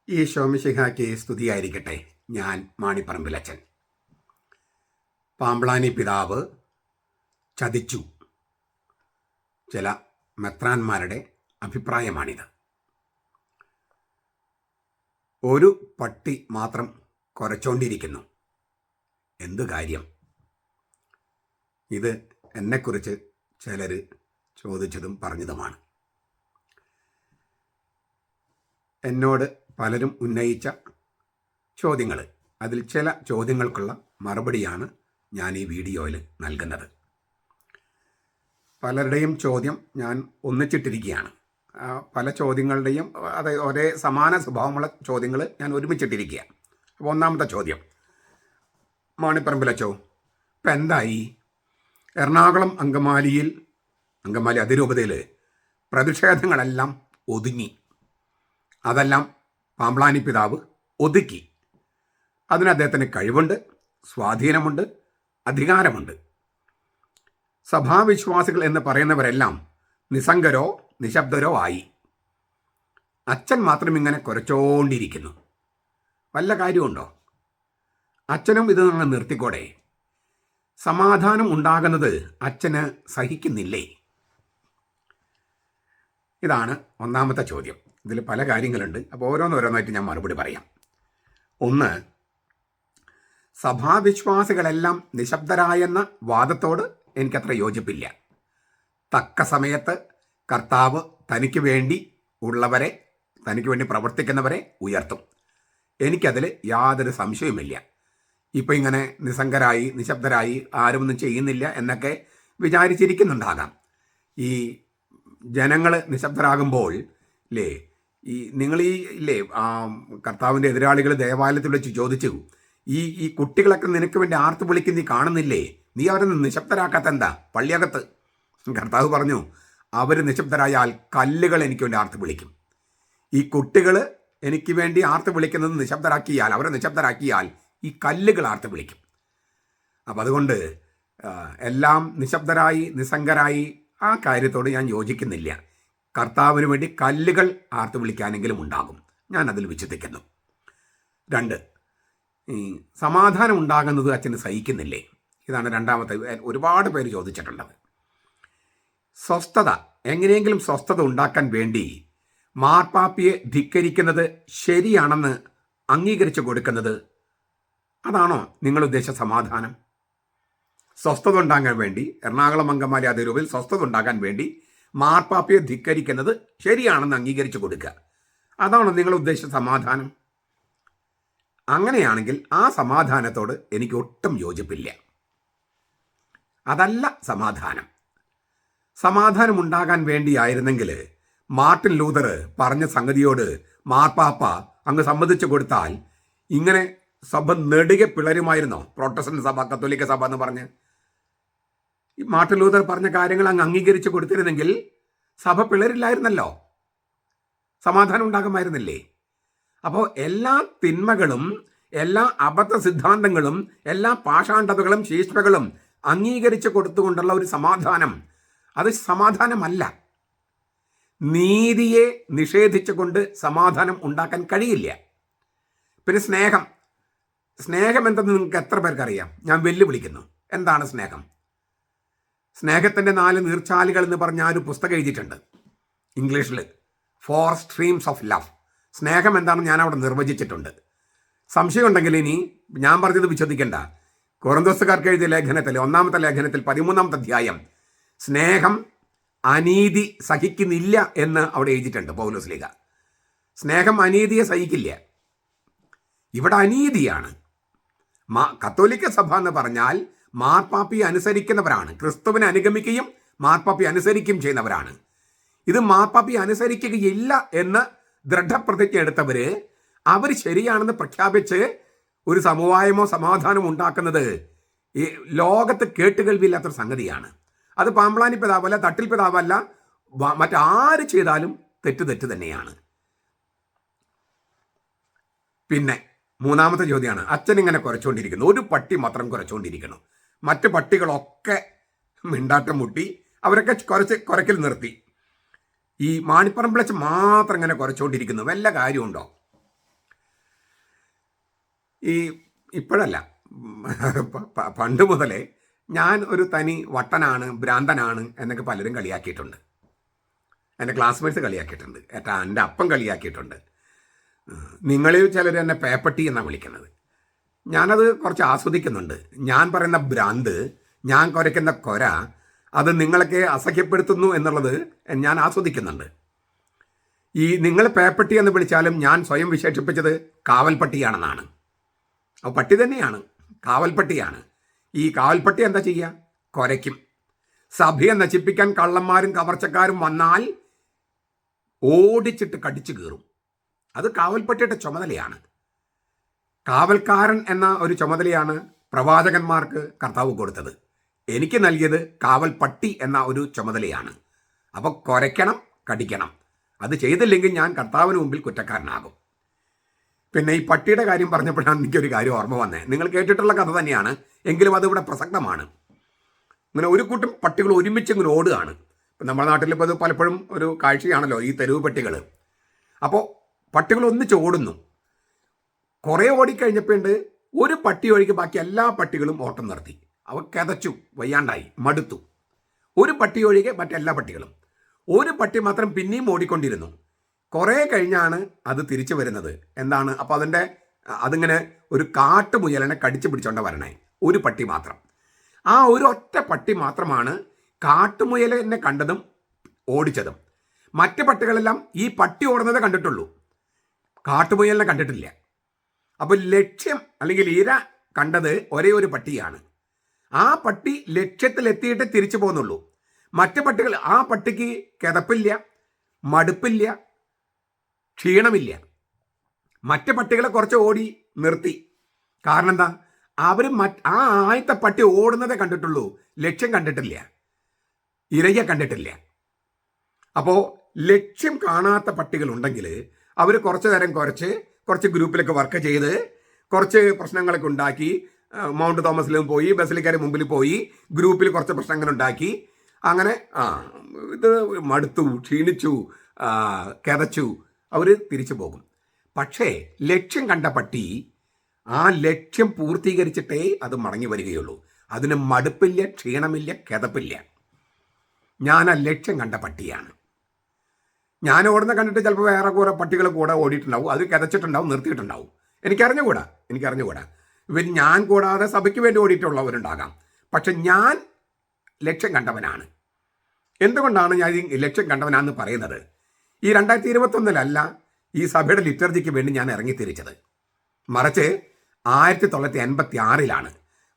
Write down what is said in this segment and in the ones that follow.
ഈ ശോമിശിഹായ്ക്ക് സ്തുതിയായിരിക്കട്ടെ. ഞാൻ മാണിപ്പറമ്പിലച്ചൻ. പാമ്പ്ളാനി പിതാവ് ചതിച്ചു. ചില മെത്രാന്മാരുടെ അഭിപ്രായമാണിത്. ഒരു പട്ടി മാത്രം കുരച്ചോണ്ടിരിക്കുന്നു. എന്തു കാര്യം? ഇത് എന്നെക്കുറിച്ച് ചിലർ ചോദിച്ചതും പറഞ്ഞതുമാണ്. എന്നോട് പലരും ഉന്നയിച്ച ചോദ്യങ്ങൾ, അതിൽ ചില ചോദ്യങ്ങൾക്കുള്ള മറുപടിയാണ് ഞാൻ ഈ വീഡിയോയിൽ നൽകുന്നത്. പലരുടെയും ചോദ്യം ഞാൻ ഒന്നിച്ചിട്ടിരിക്കുകയാണ്. പല ചോദ്യങ്ങളുടെയും അതായത് ഒരേ സമാന സ്വഭാവമുള്ള ചോദ്യങ്ങൾ ഞാൻ ഒരുമിച്ചിട്ടിരിക്കുക. അപ്പോൾ ഒന്നാമത്തെ ചോദ്യം, മാണിപ്പറമ്പിലച്ചോ, ഇപ്പം എന്തായി? എറണാകുളം അങ്കമാലി അതിരൂപതയിൽ പ്രതിഷേധങ്ങളെല്ലാം ഒതുങ്ങി. അതെല്ലാം പാമ്പ്ളാനി പിതാവ് ഒതുക്കി. അതിന് അദ്ദേഹത്തിന് കഴിവുണ്ട്, സ്വാധീനമുണ്ട്, അധികാരമുണ്ട്. സഭാവിശ്വാസികൾ എന്ന് പറയുന്നവരെല്ലാം നിസ്സംഗരോ നിശബ്ദരോ ആയി. അച്ഛൻ മാത്രം ഇങ്ങനെ കുരച്ചോണ്ടിരിക്കുന്നു. വല്ല കാര്യമുണ്ടോ? അച്ഛനും ഇത് നിങ്ങൾ നിർത്തിക്കോടെ. സമാധാനം ഉണ്ടാകുന്നത് അച്ഛന് സഹിക്കുന്നില്ലേ? ഇതാണ് ഒന്നാമത്തെ ചോദ്യം. ഇതിൽ പല കാര്യങ്ങളുണ്ട്. അപ്പോൾ ഓരോന്നോരോന്നായിട്ട് ഞാൻ മറുപടി പറയാം. ഒന്ന്, സഭാവിശ്വാസികളെല്ലാം നിശബ്ദരായെന്ന വാദത്തോട് എനിക്കത്ര യോജിപ്പില്ല. തക്ക സമയത്ത് കർത്താവ് തനിക്ക് വേണ്ടി പ്രവർത്തിക്കുന്നവരെ ഉയർത്തും. എനിക്കതിൽ യാതൊരു സംശയവുമില്ല. ഇപ്പം ഇങ്ങനെ നിസ്സംഗരായി നിശബ്ദരായി ആരുമൊന്നും ചെയ്യുന്നില്ല എന്നൊക്കെ വിചാരിച്ചിരിക്കുന്നുണ്ടാകാം. ഈ ജനങ്ങൾ നിശബ്ദരാകുമ്പോൾ നിങ്ങൾ കർത്താവിൻ്റെ എതിരാളികൾ ദേവാലയത്തിൽ വെച്ച് ചോദിച്ചു, ഈ കുട്ടികളൊക്കെ നിനക്ക് വേണ്ടി ആർത്ത് വിളിക്കുന്ന നീ കാണുന്നില്ലേ? നീ അവരെ നിശബ്ദരാക്കാത്ത എന്താ? പള്ളിയകത്ത് കർത്താവ് പറഞ്ഞു, അവർ നിശബ്ദരായാൽ കല്ലുകൾ എനിക്ക് വേണ്ടി ആർത്ത് വിളിക്കും. ഈ കുട്ടികൾ എനിക്ക് വേണ്ടി ആർത്ത് വിളിക്കുന്നത് അവരെ നിശബ്ദരാക്കിയാൽ ഈ കല്ലുകൾ ആർത്ത് വിളിക്കും. അപ്പം അതുകൊണ്ട് എല്ലാം നിശബ്ദരായി നിസ്സംഗരായി ആ കാര്യത്തോട് ഞാൻ യോജിക്കുന്നില്ല. കർത്താവിന് വേണ്ടി കല്ലുകൾ ആർത്ത് വിളിക്കാനെങ്കിലും ഉണ്ടാകും. ഞാൻ അതിൽ വിശ്വസിക്കുന്നു. 2, സമാധാനം ഉണ്ടാകുന്നത് അച്ഛന് സഹിക്കുന്നില്ലേ? ഇതാണ് രണ്ടാമത്തെ. ഒരുപാട് പേര് ചോദിച്ചിട്ടുള്ളത്. എങ്ങനെയെങ്കിലും സ്വസ്ഥത ഉണ്ടാക്കാൻ വേണ്ടി മാർപ്പാപ്പിയെ ധിക്കരിക്കുന്നത് ശരിയാണെന്ന് അംഗീകരിച്ചു കൊടുക്കുന്നത്, അതാണോ നിങ്ങൾ ഉദ്ദേശിച്ച സമാധാനം? സ്വസ്ഥത ഉണ്ടാകാൻ വേണ്ടി എറണാകുളം അങ്കമാലി അതിരൂപതയിൽ സ്വസ്ഥത ഉണ്ടാകാൻ വേണ്ടി മാർപ്പാപ്പയെ ധിക്കരിക്കുന്നത് ശരിയാണെന്ന് അംഗീകരിച്ചു കൊടുക്കുക, അതാണോ നിങ്ങൾ ഉദ്ദേശിച്ച സമാധാനം? അങ്ങനെയാണെങ്കിൽ ആ സമാധാനത്തോട് എനിക്ക് ഒട്ടും യോജിപ്പില്ല. അതല്ല സമാധാനം. സമാധാനം ഉണ്ടാകാൻ വേണ്ടിയായിരുന്നെങ്കിൽ മാർട്ടിൻ ലൂതർ പറഞ്ഞ സംഗതിയോട് മാർപ്പാപ്പ അങ്ങ് സമ്മതിച്ചു കൊടുത്താൽ ഇങ്ങനെ സഭ നെടുകെ പിളരുമായിരുന്നോ? പ്രോട്ടസ്റ്റന്റ് സഭ, കത്തോലിക്ക സഭ എന്ന് പറഞ്ഞ് ഈ മാർട്ടിൻ ലൂതർ പറഞ്ഞ കാര്യങ്ങൾ അങ്ങ് അംഗീകരിച്ചു കൊടുത്തിരുന്നെങ്കിൽ സഭ പിളരില്ലായിരുന്നല്ലോ, സമാധാനം ഉണ്ടാകുമായിരുന്നില്ലേ? അപ്പോൾ എല്ലാ തിന്മകളും, എല്ലാ അബദ്ധ സിദ്ധാന്തങ്ങളും, എല്ലാ പാഷാണ്ഡതകളും ശീഷ്മകളും അംഗീകരിച്ചു കൊടുത്തുകൊണ്ടുള്ള ഒരു സമാധാനം, അത് സമാധാനമല്ല. നീതിയെ നിഷേധിച്ചുകൊണ്ട് സമാധാനം ഉണ്ടാക്കാൻ കഴിയില്ല. പിന്നെ സ്നേഹം എന്തെന്ന് നിങ്ങൾക്ക് എത്ര പേർക്കറിയാം? ഞാൻ വെല്ലുവിളിക്കുന്നു. എന്താണ് സ്നേഹം? സ്നേഹത്തിൻ്റെ 4 നീർച്ചാലുകൾ എന്ന് പറഞ്ഞ ഒരു പുസ്തകം എഴുതിയിട്ടുണ്ട് ഇംഗ്ലീഷിൽ, 4 സ്ട്രീംസ് ഓഫ് ലവ്. സ്നേഹം എന്താണെന്ന് ഞാൻ അവിടെ നിർവചിച്ചിട്ടുണ്ട്. സംശയം ഉണ്ടെങ്കിൽ ഇനി ഞാൻ പറഞ്ഞത് വിശ്വസിക്കേണ്ട. കൊറിന്തോസുകാർക്ക് എഴുതിയ ലേഖനത്തിൽ 1-ാമത്തെ ലേഖനത്തിൽ 13-ാമത്തെ അധ്യായം, സ്നേഹം അനീതി സഹിക്കുന്നില്ല എന്ന് അവിടെ എഴുതിയിട്ടുണ്ട് പൗലോസ് ലീഗ. സ്നേഹം അനീതിയെ സഹിക്കില്ല. ഇവിടെ അനീതിയാണ്. കത്തോലിക്ക സഭ എന്ന് പറഞ്ഞാൽ മാർപ്പാപ്പയെ അനുസരിക്കുന്നവരാണ്. ക്രിസ്തുവിനെ അനുഗമിക്കുകയും മാർപ്പാപ്പയെ അനുസരിക്കുകയും ചെയ്യുന്നവരാണ്. ഇത് മാർപ്പാപ്പയെ അനുസരിക്കുകയില്ല എന്ന് ദൃഢപ്രതിജ്ഞ എടുത്തവര്, അവർ ശരിയാണെന്ന് പ്രഖ്യാപിച്ച് ഒരു സമവായമോ സമാധാനമോ ഉണ്ടാക്കുന്നത് ഈ ലോകത്ത് കേട്ടുകേൾവിയില്ലാത്തൊരു സംഗതിയാണ്. അത് പാമ്പ്ളാനി പിതാവല്ല, തട്ടിൽ പിതാവല്ല, മറ്റാര് ചെയ്താലും തെറ്റ് തന്നെയാണ്. പിന്നെ 3-ാമത്തെ ചോദ്യമാണ്, അച്ഛൻ ഇങ്ങനെ കുരച്ചുകൊണ്ടിരിക്കുന്നു. ഒരു പട്ടി മാത്രം കുരച്ചുകൊണ്ടിരിക്കുന്നു. മറ്റു പട്ടികളൊക്കെ മിണ്ടാട്ടം മുട്ടി, അവരൊക്കെ കുരയ്ക്കൽ നിർത്തി. ഈ മാണിപ്പറമ്പിലച്ഛൻ മാത്രം ഇങ്ങനെ കുരച്ചുകൊണ്ടിരിക്കുന്നു. വല്ല കാര്യമുണ്ടോ? ഈ ഇപ്പോഴല്ല, പണ്ട് മുതലേ ഞാൻ ഒരു തനി വട്ടനാണ്, ഭ്രാന്തനാണ് എന്നൊക്കെ പലരും കളിയാക്കിയിട്ടുണ്ട്. എൻ്റെ ക്ലാസ്മേറ്റ്സ് കളിയാക്കിയിട്ടുണ്ട്, എൻ്റെ അപ്പം കളിയാക്കിയിട്ടുണ്ട്. നിങ്ങളിൽ ചിലർ എന്നെ പേപ്പട്ടി എന്നാണ് വിളിക്കുന്നത്. ഞാനത് കുറച്ച് ആസ്വദിക്കുന്നുണ്ട്. ഞാൻ പറയുന്ന ഭ്രാന്ത്, ഞാൻ കുരയ്ക്കുന്ന കൊര, അത് നിങ്ങളൊക്കെ അസഹ്യപ്പെടുത്തുന്നു എന്നുള്ളത് ഞാൻ ആസ്വദിക്കുന്നുണ്ട്. ഈ നിങ്ങൾ പേപ്പട്ടി എന്ന് വിളിച്ചാലും ഞാൻ സ്വയം വിശേഷിപ്പിച്ചത് കാവൽപ്പട്ടിയാണെന്നാണ്. അപ്പോൾ പട്ടി തന്നെയാണ്, കാവൽപ്പട്ടിയാണ്. ഈ കാവൽപ്പട്ടി എന്താ ചെയ്യുക? കുരയ്ക്കും. സഭയെ നശിപ്പിക്കാൻ കള്ളന്മാരും കവർച്ചക്കാരും വന്നാൽ ഓടിച്ചിട്ട് കടിച്ചു കീറും. അത് കാവൽപ്പട്ടിയുടെ ചുമതലയാണ്. കാവൽക്കാരൻ എന്ന ഒരു ചുമതലയാണ് പ്രവാചകന്മാർക്ക് കർത്താവ് കൊടുത്തത്. എനിക്ക് നൽകിയത് കാവൽപ്പട്ടി എന്ന ഒരു ചുമതലയാണ്. അപ്പോൾ കുരയ്ക്കണം, കടിക്കണം. അത് ചെയ്തില്ലെങ്കിൽ ഞാൻ കർത്താവിന് മുമ്പിൽ കുറ്റക്കാരനാകും. പിന്നെ ഈ പട്ടിയുടെ കാര്യം പറഞ്ഞപ്പോഴാണ് എനിക്കൊരു കാര്യം ഓർമ്മ വന്നത്. നിങ്ങൾ കേട്ടിട്ടുള്ള കഥ തന്നെയാണ്, എങ്കിലും അതിവിടെ പ്രസക്തമാണ്. ഇങ്ങനെ ഒരു കൂട്ടം പട്ടികൾ ഒരുമിച്ച് ഇങ്ങനെ ഓടുകയാണ്. ഇപ്പം നമ്മുടെ നാട്ടിലിപ്പോൾ അത് പലപ്പോഴും ഒരു കാഴ്ചയാണല്ലോ ഈ തെരുവ് പട്ടികൾ. അപ്പോൾ പട്ടികൾ ഒന്നിച്ച് ഓടുന്നു. കുറേ ഓടിക്കഴിഞ്ഞപ്പോണ്ട് ഒരു പട്ടി ഒഴികെ ബാക്കി എല്ലാ പട്ടികളും ഓട്ടം നിർത്തി. അവ കിതച്ചു, വയ്യാണ്ടായി, മടുത്തു. ഒരു പട്ടി ഒഴികെ മറ്റെല്ലാ പട്ടികളും. ഒരു പട്ടി മാത്രം പിന്നെയും ഓടിക്കൊണ്ടിരുന്നു. കുറേ കഴിഞ്ഞാണ് അത് തിരിച്ചു വരുന്നത്. എന്താണ്? അപ്പോൾ അതിങ്ങനെ ഒരു കാട്ടുമുയലിനെ കടിച്ചു പിടിച്ചോണ്ട വരണേ. ഒരു പട്ടി മാത്രം. ആ ഒരു ഒറ്റ പട്ടി മാത്രമാണ് കാട്ടുമുയലിനെ കണ്ടതും ഓടിച്ചതും. മറ്റ് പട്ടികളെല്ലാം ഈ പട്ടി ഓടുന്നതേ കണ്ടിട്ടുള്ളൂ, കാട്ടുമുയലിനെ കണ്ടിട്ടില്ല. അപ്പോൾ ലക്ഷ്യം അല്ലെങ്കിൽ ഇര കണ്ടത് ഒരേ ഒരു പട്ടിയാണ്. ആ പട്ടി ലക്ഷ്യത്തിലെത്തിയിട്ട് തിരിച്ചു പോകുന്നുള്ളൂ. മറ്റ് പട്ടികൾ, ആ പട്ടിക്ക് കിതപ്പില്ല, മടുപ്പില്ല, ക്ഷീണമില്ല. മറ്റ് പട്ടികളെ കുറച്ച് ഓടി നിർത്തി. കാരണം എന്താ? അവർ ആ ആദ്യത്തെ പട്ടി ഓടുന്നതേ കണ്ടിട്ടുള്ളൂ, ലക്ഷ്യം കണ്ടിട്ടില്ല, ഇരയെ കണ്ടിട്ടില്ല. അപ്പോൾ ലക്ഷ്യം കാണാത്ത പട്ടികളുണ്ടെങ്കിൽ അവർ കുറച്ച് നേരം കുറച്ച് ഗ്രൂപ്പിലൊക്കെ വർക്ക് ചെയ്ത് കുറച്ച് പ്രശ്നങ്ങളൊക്കെ ഉണ്ടാക്കി, മൗണ്ട് തോമസിലും പോയി, ബസിലിക്കാരുടെ മുമ്പിൽ പോയി, ഗ്രൂപ്പിൽ കുറച്ച് പ്രശ്നങ്ങളുണ്ടാക്കി, അങ്ങനെ ഇത് മടുത്തു, ക്ഷീണിച്ചു, കിതച്ചു, അവർ തിരിച്ചു പോകും. പക്ഷേ ലക്ഷ്യം കണ്ട പട്ടി ആ ലക്ഷ്യം പൂർത്തീകരിച്ചിട്ടേ അത് മടങ്ങി വരികയുള്ളൂ. അതിന് മടുപ്പില്ല, ക്ഷീണമില്ല, കിതപ്പില്ല. ഞാൻ ആ ലക്ഷ്യം കണ്ട പട്ടിയാണ്. ഞാൻ ഓടുന്ന കണ്ടിട്ട് ചിലപ്പോൾ വേറെ കുറേ പട്ടികൾ കൂടെ ഓടിയിട്ടുണ്ടാവും, അത് കിതച്ചിട്ടുണ്ടാവും, നിർത്തിയിട്ടുണ്ടാവും. എനിക്കറിഞ്ഞുകൂടാ. ഇവർ ഞാൻ കൂടാതെ സഭയ്ക്ക് വേണ്ടി ഓടിയിട്ടുള്ളവരുണ്ടാകാം. പക്ഷെ ഞാൻ ലക്ഷ്യം കണ്ടവനാണ്. എന്തുകൊണ്ടാണ് ഞാൻ ഈ ലക്ഷ്യം കണ്ടവനാണെന്ന് പറയുന്നത്? ഈ 2021 ഈ സഭയുടെ ലിറ്റർജിക്ക് വേണ്ടി ഞാൻ ഇറങ്ങിത്തിരിച്ചത്, മറിച്ച് 1986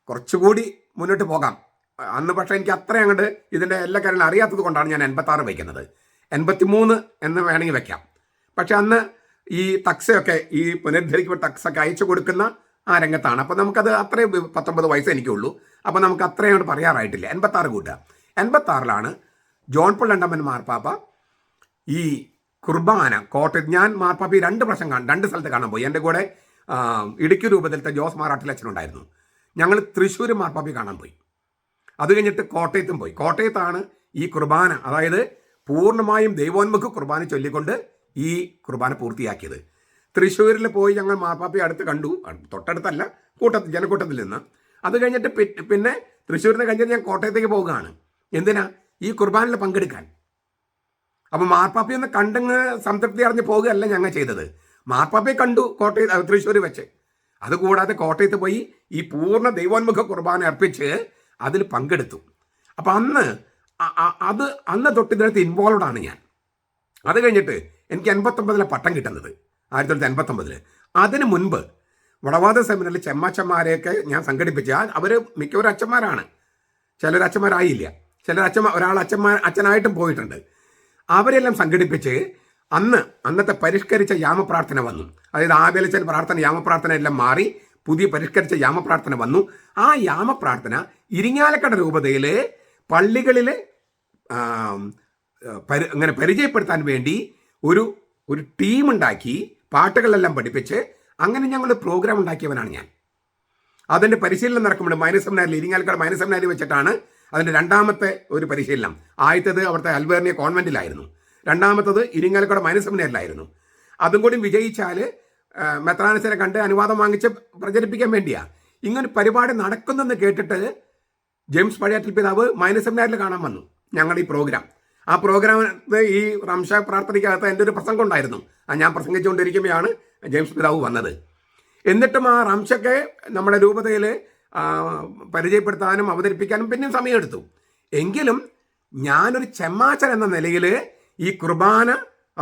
കുറച്ചുകൂടി മുന്നോട്ട് പോകാം. അന്ന് പക്ഷേ എനിക്ക് അത്ര അങ്ങോട്ട് ഇതിൻ്റെ എല്ലാ കാര്യങ്ങളും അറിയാത്തത് കൊണ്ടാണ് ഞാൻ 86 വയ്ക്കുന്നത്. 83 എന്ന് വേണമെങ്കിൽ വെക്കാം. പക്ഷെ അന്ന് ഈ തക്സയൊക്കെ, ഈ പുനരുദ്ധരിക്കപ്പെട്ട തക്സൊക്കെ അയച്ചു കൊടുക്കുന്ന ആ രംഗത്താണ്. അപ്പോൾ നമുക്കത് അത്രയും 19 വയസ്സേ എനിക്കുള്ളൂ. അപ്പോൾ നമുക്ക് അത്രയും അങ്ങോട്ട് പറയാറായിട്ടില്ല. 86 കൂട്ടുക. 86 ജോൺ പോൾ രണ്ടാമൻ മാർപ്പാപ്പ ഈ കുർബാന കോട്ടയത്ത്, ഞാൻ മാർപ്പാപ്പ 2 പ്രാവശ്യം രണ്ട് സ്ഥലത്ത് കാണാൻ പോയി. എൻ്റെ കൂടെ ഇടുക്കി രൂപത്തിലത്തെ ജോസ് മാറാട്ടിലച്ഛനുണ്ടായിരുന്നു. ഞങ്ങൾ തൃശ്ശൂർ മാർപ്പാപ്പയെ കാണാൻ പോയി. അത് കഴിഞ്ഞിട്ട് കോട്ടയത്തും പോയി. കോട്ടയത്താണ് ഈ കുർബാന, അതായത് പൂർണ്ണമായും ദൈവോന്മുഖ കുർബാന ചൊല്ലിക്കൊണ്ട് ഈ കുർബാന പൂർത്തിയാക്കിയത്. തൃശ്ശൂരിൽ പോയി ഞങ്ങൾ മാർപ്പാപ്പയെ അടുത്ത് കണ്ടു, തൊട്ടടുത്തല്ല, ജനക്കൂട്ടത്തിൽ നിന്ന്. അത് കഴിഞ്ഞിട്ട് പിന്നെ തൃശ്ശൂരിന് കഴിഞ്ഞിട്ട് ഞാൻ കോട്ടയത്തേക്ക് പോവുകയാണ്. എന്തിനാ? ഈ കുർബാനയിൽ പങ്കെടുക്കാൻ. അപ്പോൾ മാർപ്പാപ്പയൊന്ന് കണ്ടങ്ങ് സംതൃപ്തി അറിഞ്ഞ് പോകുകയല്ല ഞങ്ങൾ ചെയ്തത്. മാർപ്പാപ്പയെ കണ്ടു തൃശ്ശൂർ വെച്ച്. അതുകൂടാതെ കോട്ടയത്ത് പോയി ഈ പൂർണ്ണ ദൈവോന്മുഖ കുർബാന അർപ്പിച്ച് അതിൽ പങ്കെടുത്തു. അപ്പം അന്ന് തൊട്ട് ഇതിനകത്ത് ഇൻവോൾവ് ആണ് ഞാൻ. അത് കഴിഞ്ഞിട്ട് എനിക്ക് 89 പട്ടം കിട്ടുന്നത്, 1989. അതിന് മുൻപ് വടവാത സെമിനാറിൽ ചെമ്മച്ചന്മാരെയൊക്കെ ഞാൻ സംഘടിപ്പിച്ച, അവർ മിക്കവരും അച്ഛന്മാരാണ്, ചിലർ അച്ഛന്മാരായില്ല, ഒരാൾ അച്ഛനായിട്ടും പോയിട്ടുണ്ട്. അവരെല്ലാം സംഘടിപ്പിച്ച് അന്നത്തെ പരിഷ്കരിച്ച യാമപ്രാർത്ഥന വന്നു. അതായത് ആബേലച്ചൻ പ്രാർത്ഥന, യാമപ്രാർത്ഥന എല്ലാം മാറി പുതിയ പരിഷ്കരിച്ച യാമപ്രാർത്ഥന വന്നു. ആ യാമപ്രാർത്ഥന ഇരിങ്ങാലക്കുട രൂപതയിൽ പള്ളികളിൽ അങ്ങനെ പരിചയപ്പെടുത്താൻ വേണ്ടി ഒരു ടീമുണ്ടാക്കി പാട്ടുകളെല്ലാം പഠിപ്പിച്ച് അങ്ങനെ ഞങ്ങൾ പ്രോഗ്രാം ഉണ്ടാക്കിയവനാണ് ഞാൻ. അതിൻ്റെ പരിശീലനം നടക്കുമ്പോൾ മൈനസെമിനാരിൽ, ഇരിങ്ങാലക്കുട മൈനസെമിനാരിൽ വെച്ചിട്ടാണ് അതിൻ്റെ രണ്ടാമത്തെ ഒരു പരിശീലനം. ആദ്യത്തേത് അവിടുത്തെ അൽവേർണിയ കോൺവെന്റിലായിരുന്നു, രണ്ടാമത്തത് ഇരിങ്ങാലക്കുട മൈനസെമിനാരിലായിരുന്നു. അതും കൂടി വിജയിച്ചാൽ മെത്രാനസിനെ കണ്ട് അനുവാദം വാങ്ങിച്ച് പ്രചരിപ്പിക്കാൻ വേണ്ടിയാണ്. ഇങ്ങനെ പരിപാടി നടക്കുന്നെന്ന് കേട്ടിട്ട് ജെയിംസ് പഴയാറ്റിൽ പിതാവ് മൈനർ സെമിനാരിൽ കാണാൻ വന്നു ഞങ്ങളുടെ ഈ പ്രോഗ്രാം. ആ പ്രോഗ്രാമിന് ഈ റംഷ പ്രാർത്ഥനയ്ക്കകത്ത് എൻ്റെ ഒരു പ്രസംഗം ഉണ്ടായിരുന്നു. ഞാൻ പ്രസംഗിച്ചുകൊണ്ടിരിക്കുമ്പോഴാണ് ജെയിംസ് പിതാവ് വന്നത്. എന്നിട്ടും ആ റംഷയ്ക്ക് നമ്മുടെ രൂപതയിൽ പരിചയപ്പെടുത്താനും അവതരിപ്പിക്കാനും പിന്നെയും സമയമെടുത്തു. എങ്കിലും ഞാനൊരു ചെമ്മാച്ചൻ എന്ന നിലയിൽ ഈ കുർബാന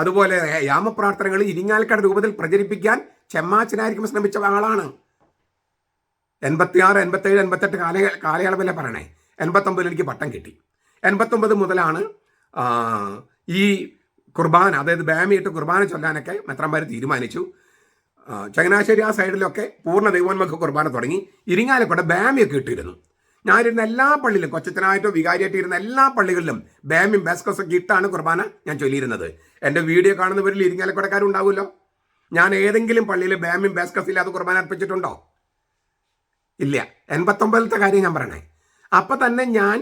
അതുപോലെ യാമപ്രാർത്ഥനകൾ ഇരിങ്ങാലക്കുട രൂപത്തിൽ പ്രചരിപ്പിക്കാൻ ചെമ്മാച്ചനായിരിക്കും ശ്രമിച്ച ആളാണ്. 86, 87, 88 കാലയളവിലെ പറയണേ. 89 എനിക്ക് പട്ടം കിട്ടി. 89 മുതലാണ് ഈ കുർബാന, അതായത് ബാമിയിട്ട് കുർബാന ചൊല്ലാനൊക്കെ മെത്രാന്മാർ തീരുമാനിച്ചു. ചങ്ങനാശ്ശേരി ആ സൈഡിലൊക്കെ പൂർണ്ണ ദൈവോന്മുഖ കുർബാന തുടങ്ങി. ഇരിങ്ങാലക്കുട ബാമിയൊക്കെ ഇട്ടിരുന്നു. ഞാനിരുന്ന എല്ലാ പള്ളിയിലും, കൊച്ചച്ചനായിട്ടോ വികാരിയായിട്ടോ ഇരുന്ന എല്ലാ പള്ളികളിലും ബാമിയും ബാസ്കസൊക്കെ ഇട്ടാണ് കുർബാന ഞാൻ ചൊല്ലിയിരുന്നത്. എൻ്റെ വീഡിയോ കാണുന്നവരിൽ ഇരിങ്ങാലക്കുടക്കാരുണ്ടാവുമല്ലോ. ഞാൻ ഏതെങ്കിലും പള്ളിയിൽ ബാമിയും ബാസ്കസ് ഇല്ലാതെ കുർബാന അർപ്പിച്ചിട്ടുണ്ടോ? ഇല്ല. 89 കാര്യം ഞാൻ പറയണേ. അപ്പം തന്നെ ഞാൻ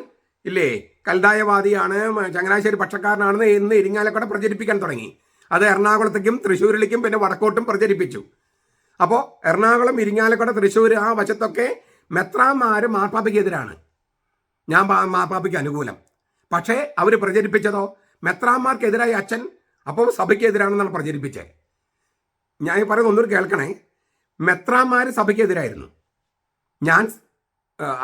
ഇല്ലേ കൽതായവാദിയാണ്, ചങ്ങനാശ്ശേരി പക്ഷക്കാരനാണെന്ന് ഇന്ന് ഇരിങ്ങാലക്കുട പ്രചരിപ്പിക്കാൻ തുടങ്ങി. അത് എറണാകുളത്തേക്കും തൃശ്ശൂരിലേക്കും പിന്നെ വടക്കോട്ടും പ്രചരിപ്പിച്ചു. അപ്പോൾ എറണാകുളം, ഇരിങ്ങാലക്കുട, തൃശ്ശൂർ ആ വശത്തൊക്കെ മെത്രാന്മാർ മാർപ്പാപ്പയ്ക്കെതിരാണ്, ഞാൻ മാർപ്പാപ്പയ്ക്ക് അനുകൂലം. പക്ഷേ അവർ പ്രചരിപ്പിച്ചതോ മെത്രാന്മാർക്കെതിരായി അച്ഛൻ, അപ്പോൾ സഭയ്ക്കെതിരാണെന്നാണ് പ്രചരിപ്പിച്ചത്. ഞാൻ പറയുന്നത് ഒന്നുകൂടി കേൾക്കണേ. മെത്രാന്മാർ സഭയ്ക്കെതിരായിരുന്നു, ഞാൻ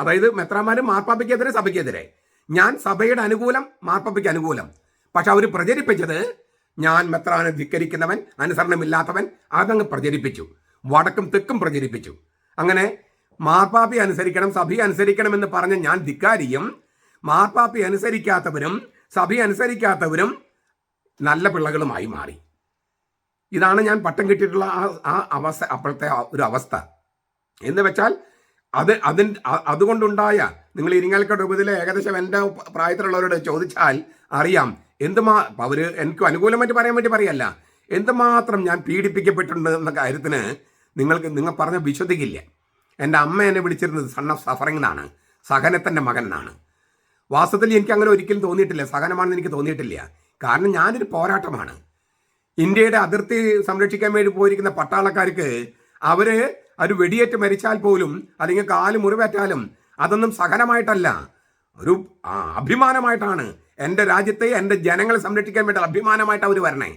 അതായത് മെത്രാന്മാർ മാർപ്പാപ്പയ്ക്കെതിരെ സഭയ്ക്കെതിരെ, ഞാൻ സഭയുടെ അനുകൂലം മാർപ്പാപ്പയ്ക്ക് അനുകൂലം. പക്ഷെ അവർ പ്രചരിപ്പിച്ചത് ഞാൻ മെത്രാനെ ധിക്കരിക്കുന്നവൻ, അനുസരണമില്ലാത്തവൻ, അതങ്ങ് പ്രചരിപ്പിച്ചു. വടക്കും തെക്കും പ്രചരിപ്പിച്ചു. അങ്ങനെ മാർപ്പാപ്പി അനുസരിക്കണം, സഭയെ അനുസരിക്കണമെന്ന് പറഞ്ഞ ഞാൻ ധിക്കാരിയും, മാർപ്പാപ്പി അനുസരിക്കാത്തവരും സഭയെ അനുസരിക്കാത്തവരും നല്ല പിള്ളകളുമായി മാറി. ഇതാണ് ഞാൻ പട്ടം കിട്ടിയിട്ടുള്ള ആ അവസ്ഥ, അപ്പോഴത്തെ ഒരു അവസ്ഥ എന്ന് വെച്ചാൽ അതുകൊണ്ടുണ്ടായ, നിങ്ങൾ ഇരിങ്ങാലക്കുട രൂപത്തിലെ ഏകദേശം എൻ്റെ പ്രായത്തിലുള്ളവരോട് ചോദിച്ചാൽ അറിയാം അവർ എനിക്ക് അനുകൂലമായിട്ട് പറയാൻ വേണ്ടി പറയല്ല, എന്തുമാത്രം ഞാൻ പീഡിപ്പിക്കപ്പെട്ടിട്ടുണ്ട് എന്ന കാര്യത്തിന് നിങ്ങൾ പറഞ്ഞ വിശ്വസിക്കില്ല. എൻ്റെ അമ്മ എന്നെ വിളിച്ചിരുന്നത് സൺ ഓഫ് സഫറിംഗ് എന്നാണ്, സഹനത്തിൻ്റെ മകൻ എന്നാണ്. വാസ്തവത്തിൽ എനിക്ക് അങ്ങനെ ഒരിക്കലും തോന്നിയിട്ടില്ല, സഹനമാണെന്ന് എനിക്ക് തോന്നിയിട്ടില്ല. കാരണം ഞാനൊരു പോരാട്ടമാണ്. ഇന്ത്യയുടെ അതിർത്തി സംരക്ഷിക്കാൻ വേണ്ടി പോയിരിക്കുന്ന പട്ടാളക്കാർക്ക് ഒരു വെടിയേറ്റ് മരിച്ചാൽ പോലും അല്ലെങ്കിൽ കാല് മുറിവേറ്റാലും അതൊന്നും സഹനമായിട്ടല്ല, ഒരു അഭിമാനമായിട്ടാണ്. എൻ്റെ രാജ്യത്തെ, എൻ്റെ ജനങ്ങളെ സംരക്ഷിക്കാൻ വേണ്ടി അഭിമാനമായിട്ട് അവർ വരണേ.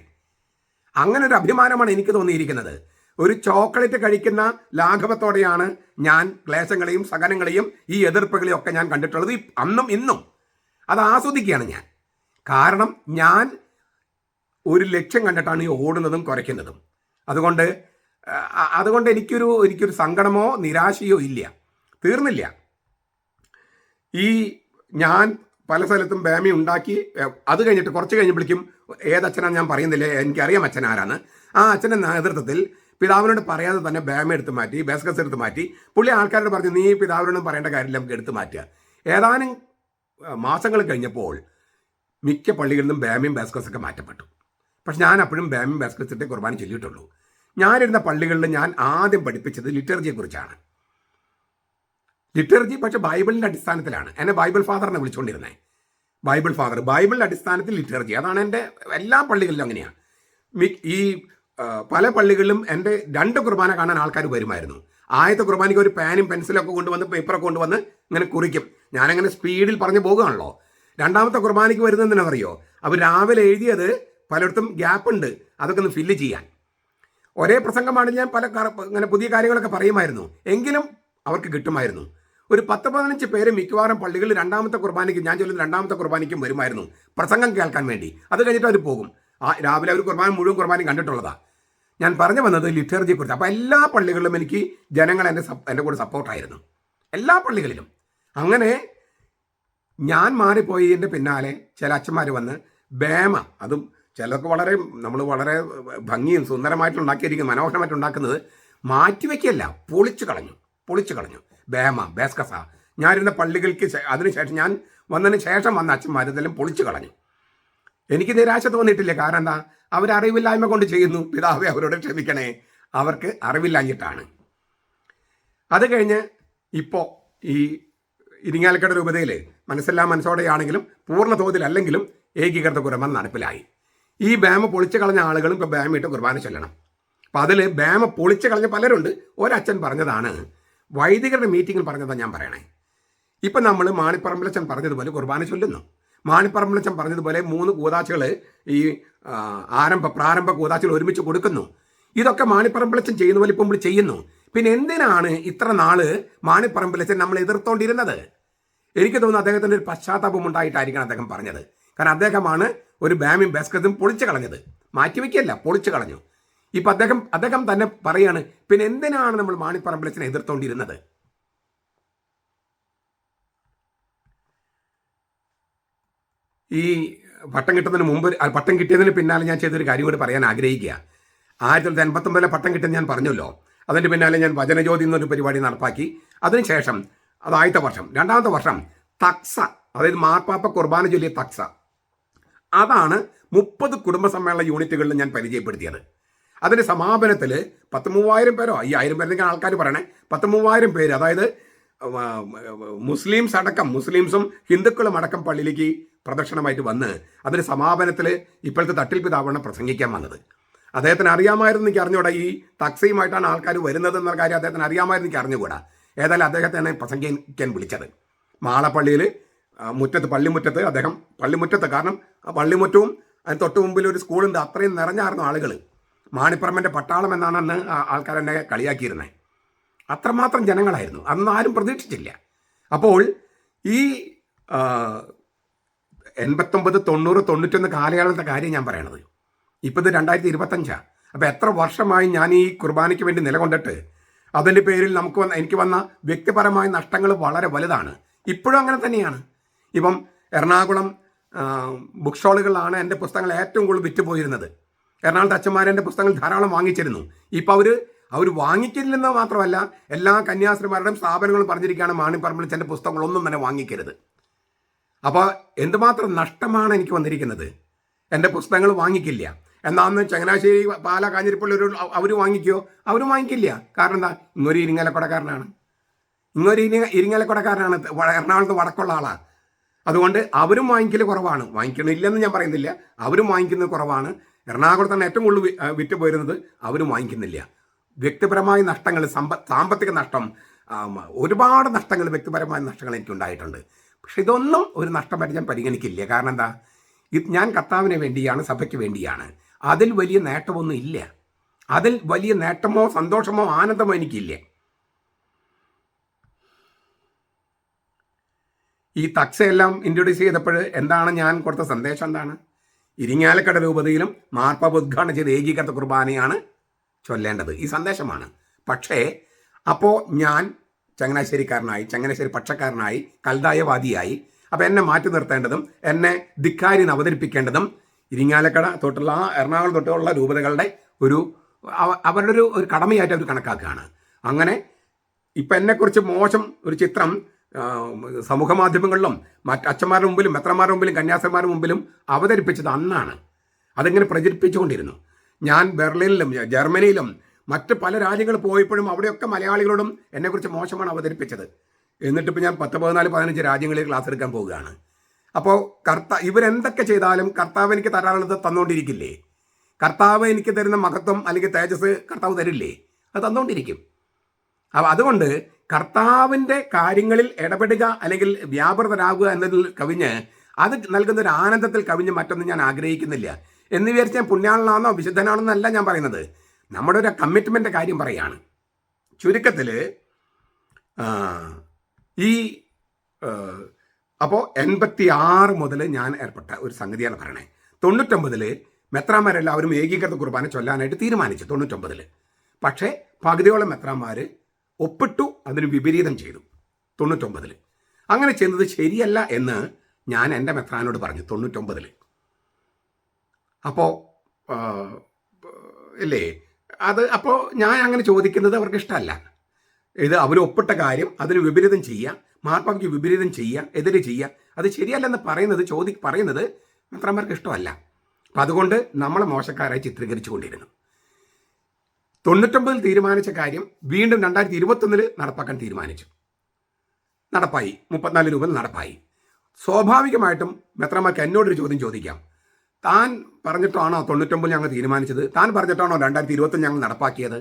അങ്ങനെ ഒരു അഭിമാനമാണ് എനിക്ക് തോന്നിയിരിക്കുന്നത്. ഒരു ചോക്ലേറ്റ് കഴിക്കുന്ന ലാഘവത്തോടെയാണ് ഞാൻ ക്ലേശങ്ങളെയും സഹനങ്ങളെയും ഈ എതിർപ്പുകളെയും ഒക്കെ ഞാൻ കണ്ടിട്ടുള്ളത്. അന്നും ഇന്നും അത് ആസ്വദിക്കുകയാണ് ഞാൻ. കാരണം ഞാൻ ഒരു ലക്ഷ്യം കണ്ടിട്ടാണ് ഈ ഓടുന്നതും കുറയ്ക്കുന്നതും. അതുകൊണ്ട് എനിക്കൊരു സങ്കടമോ നിരാശയോ ഇല്ല, തീർന്നില്ല. ഞാൻ പല സ്ഥലത്തും ബാമി ഉണ്ടാക്കി, അത് കഴിഞ്ഞിട്ട് കുറച്ച് കഴിഞ്ഞപ്പോഴേക്കും ഏതച്ഛനാണ് ഞാൻ പറയുന്നില്ല, എനിക്കറിയാം അച്ഛൻ ആരാണ്. ആ അച്ഛൻ്റെ നേതൃത്വത്തിൽ പിതാവിനോട് പറയാതെ തന്നെ ബാമ എടുത്ത് മാറ്റി, ബാസ്കസ് എടുത്ത് മാറ്റി. പുള്ളി ആൾക്കാരോട് പറഞ്ഞു, നീ പിതാവിനോടും പറയേണ്ട കാര്യമില്ല, നമുക്ക് എടുത്ത് മാറ്റുക. ഏതാനും മാസങ്ങൾ കഴിഞ്ഞപ്പോൾ മിക്ക പള്ളികളിൽ നിന്നും ബാമയും ബാസ്കസൊക്കെ മാറ്റപ്പെട്ടു. പക്ഷെ ഞാൻ അപ്പോഴും ബാമയും ബാസ്കസിൻ്റെ കുർബാന ചൊല്ലിയിട്ടുള്ളൂ. ഞാനിരുന്ന പള്ളികളിൽ ഞാൻ ആദ്യം പഠിപ്പിച്ചത് ലിറ്റർജിയെക്കുറിച്ചാണ്. ലിറ്റർജി പക്ഷെ ബൈബിളിൻ്റെ അടിസ്ഥാനത്തിലാണ്. എന്നെ ബൈബിൾ ഫാദർ എന്ന് വിളിച്ചുകൊണ്ടിരുന്നത്. ബൈബിൾ ഫാദർ, ബൈബിളിൻ്റെ അടിസ്ഥാനത്തിൽ ലിറ്റർജി, അതാണ് എൻ്റെ എല്ലാ പള്ളികളിലും അങ്ങനെയാണ്. ഈ പല പള്ളികളിലും എൻ്റെ 2 കുർബാന കാണാൻ ആൾക്കാർ വരുമായിരുന്നു. ആദ്യത്തെ കുർബാനയ്ക്ക് ഒരു പാനും പെൻസിലൊക്കെ കൊണ്ടുവന്ന് പേപ്പറൊക്കെ കൊണ്ടുവന്ന് ഇങ്ങനെ കുറിക്കും. ഞാനങ്ങനെ സ്പീഡിൽ പറഞ്ഞു പോകുകയാണല്ലോ. രണ്ടാമത്തെ കുർബാനയ്ക്ക് വരുന്നതെന്ന് അറിയോ, അവർ രാവിലെ എഴുതിയത് പലയിടത്തും ഗ്യാപ്പ് ഉണ്ട്, അതൊക്കെ ഒന്ന് ഫില്ല് ചെയ്യാൻ. ഒരേ പ്രസംഗമാണ്, ഞാൻ അങ്ങനെ പുതിയ കാര്യങ്ങളൊക്കെ പറയുമായിരുന്നു, എങ്കിലും അവർക്ക് കിട്ടുമായിരുന്നു. ഒരു 10-15 പേര് മിക്കവാറും പള്ളികളിൽ രണ്ടാമത്തെ കുർബാനയ്ക്ക്, ഞാൻ ചൊല്ലുന്ന രണ്ടാമത്തെ കുർബാനയ്ക്കും വരുമായിരുന്നു പ്രസംഗം കേൾക്കാൻ വേണ്ടി. അത് കഴിഞ്ഞിട്ട് അവർ പോകും. രാവിലെ അവർ മുഴുവൻ കുർബാനയും കണ്ടിട്ടുള്ളതാണ്. ഞാൻ പറഞ്ഞു വന്നത് ലിറ്റർജിയെക്കുറിച്ച്. അപ്പോൾ എല്ലാ പള്ളികളിലും എനിക്ക് ജനങ്ങൾ എൻ്റെ കൂടെ സപ്പോർട്ടായിരുന്നു, എല്ലാ പള്ളികളിലും. അങ്ങനെ ഞാൻ മാറിപ്പോയി. എൻ്റെ പിന്നാലെ ചില അച്ഛന്മാർ വന്ന് ബേമ, അതും ചിലർക്ക് നമ്മൾ വളരെ ഭംഗിയും സുന്ദരമായിട്ട് ഉണ്ടാക്കിയിരിക്കും, മനോഹരമായിട്ട് ഉണ്ടാക്കുന്നത് മാറ്റിവെക്കുകയല്ല, പൊളിച്ചു കളഞ്ഞു. ബേമ, ബേസ്കസ, ഞാനിരുന്ന പള്ളികൾക്ക് അതിനുശേഷം, ഞാൻ വന്നതിന് ശേഷം വന്ന അച്ഛന്മാർ ഇതെല്ലാം പൊളിച്ചു കളഞ്ഞു. എനിക്ക് നിരാശ തോന്നിയിട്ടില്ല. കാരണം എന്താ, അവരറിവില്ലായ്മ കൊണ്ട് ചെയ്യുന്നു. പിതാവേ അവരോട് ക്ഷമിക്കണേ, അവർക്ക് അറിവില്ലാഞ്ഞിട്ടാണ്. അത് കഴിഞ്ഞ് ഇപ്പോൾ ഈ ഇരിങ്ങാലക്കുട രൂപതയിൽ മനസ്സോടെയാണെങ്കിലും പൂർണ്ണ തോതിലല്ലെങ്കിലും ഏകീകൃത കുർബാന നടപ്പിലായി. ഈ ബാമ പൊളിച്ചു കളഞ്ഞ ആളുകളും ഇപ്പോൾ ബാമയിട്ട് കുർബാന ചൊല്ലണം. അപ്പം അതിൽ ബാമ പൊളിച്ച് കളഞ്ഞ പലരുണ്ട്. ഒരച്ഛൻ പറഞ്ഞതാണ്, വൈദികരുടെ മീറ്റിങ്ങിൽ പറഞ്ഞതാണ് ഞാൻ പറയണേ. ഇപ്പം നമ്മൾ മാണിപ്പറമ്പിലച്ഛൻ പറഞ്ഞതുപോലെ കുർബാന ചൊല്ലുന്നു. മാണിപ്പറമ്പിലച്ഛൻ പറഞ്ഞതുപോലെ 3 കൂതാശകൾ ഈ പ്രാരംഭ കൂതാശകൾ ഒരുമിച്ച് കൊടുക്കുന്നു. ഇതൊക്കെ മാണിപ്പറമ്പിലച്ഛൻ ചെയ്യുന്ന പോലെ ഇപ്പം ചെയ്യുന്നു. പിന്നെ എന്തിനാണ് ഇത്ര നാള് മാണിപ്പറമ്പിലച്ഛൻ നമ്മൾ എതിർത്തോണ്ടിരുന്നത്? എനിക്ക് തോന്നുന്നു അദ്ദേഹത്തിൻ്റെ ഒരു പശ്ചാത്താപം ഉണ്ടായിട്ടായിരിക്കണം അദ്ദേഹം പറഞ്ഞത്. കാരണം അദ്ദേഹമാണ് ഒരു ബാമിയും ബാസ്കറ്റും പൊളിച്ചു കളഞ്ഞത്. മാറ്റിവെക്കല്ല, പൊളിച്ചു കളഞ്ഞു. ഇപ്പം അദ്ദേഹം തന്നെ പറയാണ്, പിന്നെ എന്തിനാണ് നമ്മൾ മാണിപ്പറമ്പിലച്ഛനെ എതിർത്തോണ്ടിരുന്നത്? ഈ പട്ടം കിട്ടുന്നതിന് മുമ്പ്, പട്ടം കിട്ടിയതിന് പിന്നാലെ ഞാൻ ചെയ്തൊരു കാര്യം കൂടി പറയാൻ ആഗ്രഹിക്കുക. 1989 പട്ടം കിട്ടിയെന്ന് ഞാൻ പറഞ്ഞല്ലോ. അതിൻ്റെ പിന്നാലെ ഞാൻ വചനജ്യോതി എന്നൊരു പരിപാടി നടപ്പാക്കി. അതിനുശേഷം അത് ആദ്യത്തെ വർഷം. 2ാമത്തെ വർഷം തക്സ, അതായത് മാർപ്പാപ്പ കുർബാന ചൊല്ലിയ തക്സ, അതാണ് 30 കുടുംബ സമ്മേളന യൂണിറ്റുകളിൽ ഞാൻ പരിചയപ്പെടുത്തിയത്. അതിൻ്റെ സമാപനത്തിൽ 13,000 പേരോ 5,000 പേരെങ്കിലും ആൾക്കാർ പറയണേ, 13,000 പേര്, അതായത് മുസ്ലിംസും ഹിന്ദുക്കളും അടക്കം പള്ളിയിലേക്ക് പ്രദക്ഷിണമായിട്ട് വന്ന് അതിൻ്റെ സമാപനത്തിൽ ഇപ്പോഴത്തെ തട്ടിൽ പിതാവാണ് പ്രസംഗിക്കാൻ വന്നത്. അദ്ദേഹത്തിന് അറിയാമായിരുന്നു, എനിക്ക് അറിഞ്ഞുകൂടാ, ഈ തക്സയുമായിട്ടാണ് ആൾക്കാർ വരുന്നത് എന്ന കാര്യം അദ്ദേഹത്തിന് അറിയാമായിരുന്നു, എനിക്ക് അറിഞ്ഞുകൂടാ. ഏതായാലും അദ്ദേഹത്തിനെ പ്രസംഗിക്കാൻ വിളിച്ചത് മാളപ്പള്ളിയിൽ പള്ളിമുറ്റത്ത് അദ്ദേഹം പള്ളിമുറ്റത്ത്, കാരണം പള്ളിമുറ്റവും അതിന് തൊട്ട് മുമ്പിൽ ഒരു സ്കൂളുണ്ട്, അത്രയും നിറഞ്ഞായിരുന്നു ആളുകൾ. മാണിപ്പറമ്പിൻ്റെ പട്ടാളം എന്നാണ് അന്ന് ആൾക്കാരെന്നെ കളിയാക്കിയിരുന്നത്. അത്രമാത്രം ജനങ്ങളായിരുന്നു. അന്ന് ആരും പ്രതീക്ഷിച്ചില്ല. അപ്പോൾ ഈ 89, 90, 91 കാലയളവിലത്തെ കാര്യം ഞാൻ പറയണത്. ഇപ്പോൾ ഇത് 2025. അപ്പോൾ എത്ര വർഷമായി ഞാൻ ഈ കുർബാനയ്ക്ക് വേണ്ടി നിലകൊണ്ടിട്ട് അതിൻ്റെ പേരിൽ എനിക്ക് വന്ന വ്യക്തിപരമായ നഷ്ടങ്ങൾ വളരെ വലുതാണ്. ഇപ്പോഴും അങ്ങനെ തന്നെയാണ്. ഇപ്പം എറണാകുളം ബുക്ക് സ്റ്റോളുകളിലാണ് എൻ്റെ പുസ്തകങ്ങൾ ഏറ്റവും കൂടുതൽ വിറ്റുപോയിരുന്നത്. എറണാകുളത്തെ അച്ഛന്മാർ എൻ്റെ പുസ്തകങ്ങൾ ധാരാളം വാങ്ങിച്ചിരുന്നു. ഇപ്പോൾ അവർ വാങ്ങിക്കില്ലെന്ന് മാത്രമല്ല, എല്ലാ കന്യാസ്ത്രീമാരുടെയും സ്ഥാപനങ്ങളും പറഞ്ഞിരിക്കുകയാണ്, മാണിപ്പറമ്പിലച്ഛൻ്റെ പുസ്തകങ്ങളൊന്നും തന്നെ വാങ്ങിക്കരുത്. അപ്പോൾ എന്തുമാത്രം നഷ്ടമാണ് എനിക്ക് വന്നിരിക്കുന്നത്. എൻ്റെ പുസ്തകങ്ങൾ വാങ്ങിക്കില്ല. എന്നാന്ന് ചങ്ങനാശ്ശേരി, പാല, കാഞ്ഞിരപ്പള്ളി അവർ വാങ്ങിക്കുമോ? അവരും വാങ്ങിക്കില്ല. കാരണം എന്താ? ഇങ്ങൊരു ഇരിങ്ങാലക്കുടക്കാരനാണ്, എറണാകുളത്ത് വടക്കുള്ള ആളാണ്. അതുകൊണ്ട് അവരും വാങ്ങിക്കൽ കുറവാണ്. വാങ്ങിക്കണില്ലെന്ന് ഞാൻ പറയുന്നില്ല, അവരും വാങ്ങിക്കുന്നത് കുറവാണ്. എറണാകുളത്താണ് ഏറ്റവും കൂടുതൽ വിറ്റ് പോയിരുന്നത്, അവരും വാങ്ങിക്കുന്നില്ല. വ്യക്തിപരമായ നഷ്ടങ്ങൾ, സാമ്പത്തിക നഷ്ടം, ഒരുപാട് നഷ്ടങ്ങൾ, വ്യക്തിപരമായ നഷ്ടങ്ങൾ എനിക്കുണ്ടായിട്ടുണ്ട്. പക്ഷെ ഇതൊന്നും ഒരു നഷ്ടമായിട്ട് ഞാൻ പരിഗണിക്കില്ല. കാരണം എന്താ? ഞാൻ കർത്താവിന് വേണ്ടിയാണ്, സഭയ്ക്ക് വേണ്ടിയാണ്. അതിൽ വലിയ നേട്ടമൊന്നും ഇല്ല. അതിൽ വലിയ നേട്ടമോ സന്തോഷമോ ആനന്ദമോ എനിക്കില്ല. ഈ തക്സയെല്ലാം ഇൻട്രൊഡ്യൂസ് ചെയ്തപ്പോൾ എന്താണ് ഞാൻ കൊടുത്ത സന്ദേശം? എന്താണ്? ഇരിങ്ങാലക്കുട രൂപതയിലും മാർപ്പാപ്പ ഉദ്ഘാടനം ചെയ്ത ഏകീകൃത കുർബാനയാണ് ചൊല്ലേണ്ടത്. ഈ സന്ദേശമാണ്. പക്ഷേ അപ്പോൾ ഞാൻ ചങ്ങനാശ്ശേരിക്കാരനായി, ചങ്ങനാശ്ശേരി പക്ഷക്കാരനായി, കൽതായവാദിയായി. അപ്പോൾ എന്നെ മാറ്റി നിർത്തേണ്ടതും എന്നെ ധിക്കാരിന് അവതരിപ്പിക്കേണ്ടതും ഇരിങ്ങാലക്കുട തൊട്ടുള്ള എറണാകുളം തൊട്ടുള്ള രൂപതകളുടെ അവരുടെ ഒരു കടമയായിട്ട് അവർ കണക്കാക്കുകയാണ്. അങ്ങനെ ഇപ്പം എന്നെക്കുറിച്ച് മോശം ഒരു ചിത്രം സമൂഹ മാധ്യമങ്ങളിലും അച്ഛന്മാരുടെ മുമ്പിലും മെത്രന്മാരുടെ മുമ്പിലും കന്യാസ്ത്രീമാരുടെ മുമ്പിലും അവതരിപ്പിച്ചത് അന്നാണ്. അതിങ്ങനെ പ്രചരിപ്പിച്ചുകൊണ്ടിരുന്നു. ഞാൻ ബെർലിനിലും ജർമ്മനിയിലും മറ്റ് പല രാജ്യങ്ങൾ പോയപ്പോഴും അവിടെയൊക്കെ മലയാളികളോടും എന്നെക്കുറിച്ച് മോശമാണ് അവതരിപ്പിച്ചത്. എന്നിട്ടിപ്പോൾ ഞാൻ 10, 14, 15 രാജ്യങ്ങളിൽ ക്ലാസ് എടുക്കാൻ പോവുകയാണ്. അപ്പോൾ ഇവരെന്തൊക്കെ ചെയ്താലും കർത്താവ് എനിക്ക് തരാനുള്ളത് തന്നുകൊണ്ടിരിക്കില്ലേ? കർത്താവ് എനിക്ക് തരുന്ന മഹത്വം അല്ലെങ്കിൽ തേജസ് കർത്താവ് തരില്ലേ? അത് തന്നുകൊണ്ടിരിക്കും. അപ്പോൾ അതുകൊണ്ട് കർത്താവിൻ്റെ കാര്യങ്ങളിൽ ഇടപെടുക അല്ലെങ്കിൽ വ്യാപൃതരാകുക എന്നതിൽ കവിഞ്ഞ്, അത് നൽകുന്ന ഒരു ആനന്ദത്തിൽ കവിഞ്ഞ് മറ്റൊന്നും ഞാൻ ആഗ്രഹിക്കുന്നില്ല. എന്ന് വിചാരിച്ച് ഞാൻ പുണ്യാളനാണെന്നോ വിശുദ്ധനാണെന്നല്ല ഞാൻ പറയുന്നത്. നമ്മുടെ ഒരു കമ്മിറ്റ്മെൻ്റ് കാര്യം പറയുകയാണ്. ചുരുക്കത്തിൽ അപ്പോൾ 86 മുതൽ ഞാൻ ഏർപ്പെട്ട ഒരു സംഗതിയാണ് പറയണേ. 99 മെത്രാന്മാരെല്ലാവരും ഏകീകൃത കുർബാന ചൊല്ലാനായിട്ട് തീരുമാനിച്ചു. 99 പക്ഷേ പകുതിയോളം മെത്രാന്മാർ ഒപ്പിട്ടു, അതിന് വിപരീതം ചെയ്തു. 99 അങ്ങനെ ചെയ്യുന്നത് ശരിയല്ല എന്ന് ഞാൻ എൻ്റെ മെത്രാനോട് പറഞ്ഞു. 99 അപ്പോൾ ഇല്ലേ അപ്പോൾ ഞാൻ അങ്ങനെ ചോദിക്കുന്നത് അവർക്ക് ഇഷ്ടമല്ല. ഇത് അവർ ഒപ്പിട്ട കാര്യം അതിന് വിപരീതം ചെയ്യുക, മാർപ്പാപ്പയ്ക്ക് വിപരീതം ചെയ്യുക, എതിരെ ചെയ്യുക, അത് ശരിയല്ലെന്ന് പറയുന്നത് മെത്രാന്മാർക്ക് ഇഷ്ടമല്ല. അപ്പം അതുകൊണ്ട് നമ്മളെ മോശക്കാരായി ചിത്രീകരിച്ചു കൊണ്ടിരുന്നു. 99 തീരുമാനിച്ച കാര്യം വീണ്ടും 2021 നടപ്പാക്കാൻ തീരുമാനിച്ചു. നടപ്പായി. 34 രൂപ നടപ്പായി. സ്വാഭാവികമായിട്ടും മെത്രാന്മാർക്ക് എന്നോടൊരു ചോദ്യം ചോദിക്കാം. താൻ പറഞ്ഞിട്ടാണോ 99 ഞങ്ങൾ തീരുമാനിച്ചത്? താൻ പറഞ്ഞിട്ടാണോ 2020 ഞങ്ങൾ നടപ്പാക്കിയത്?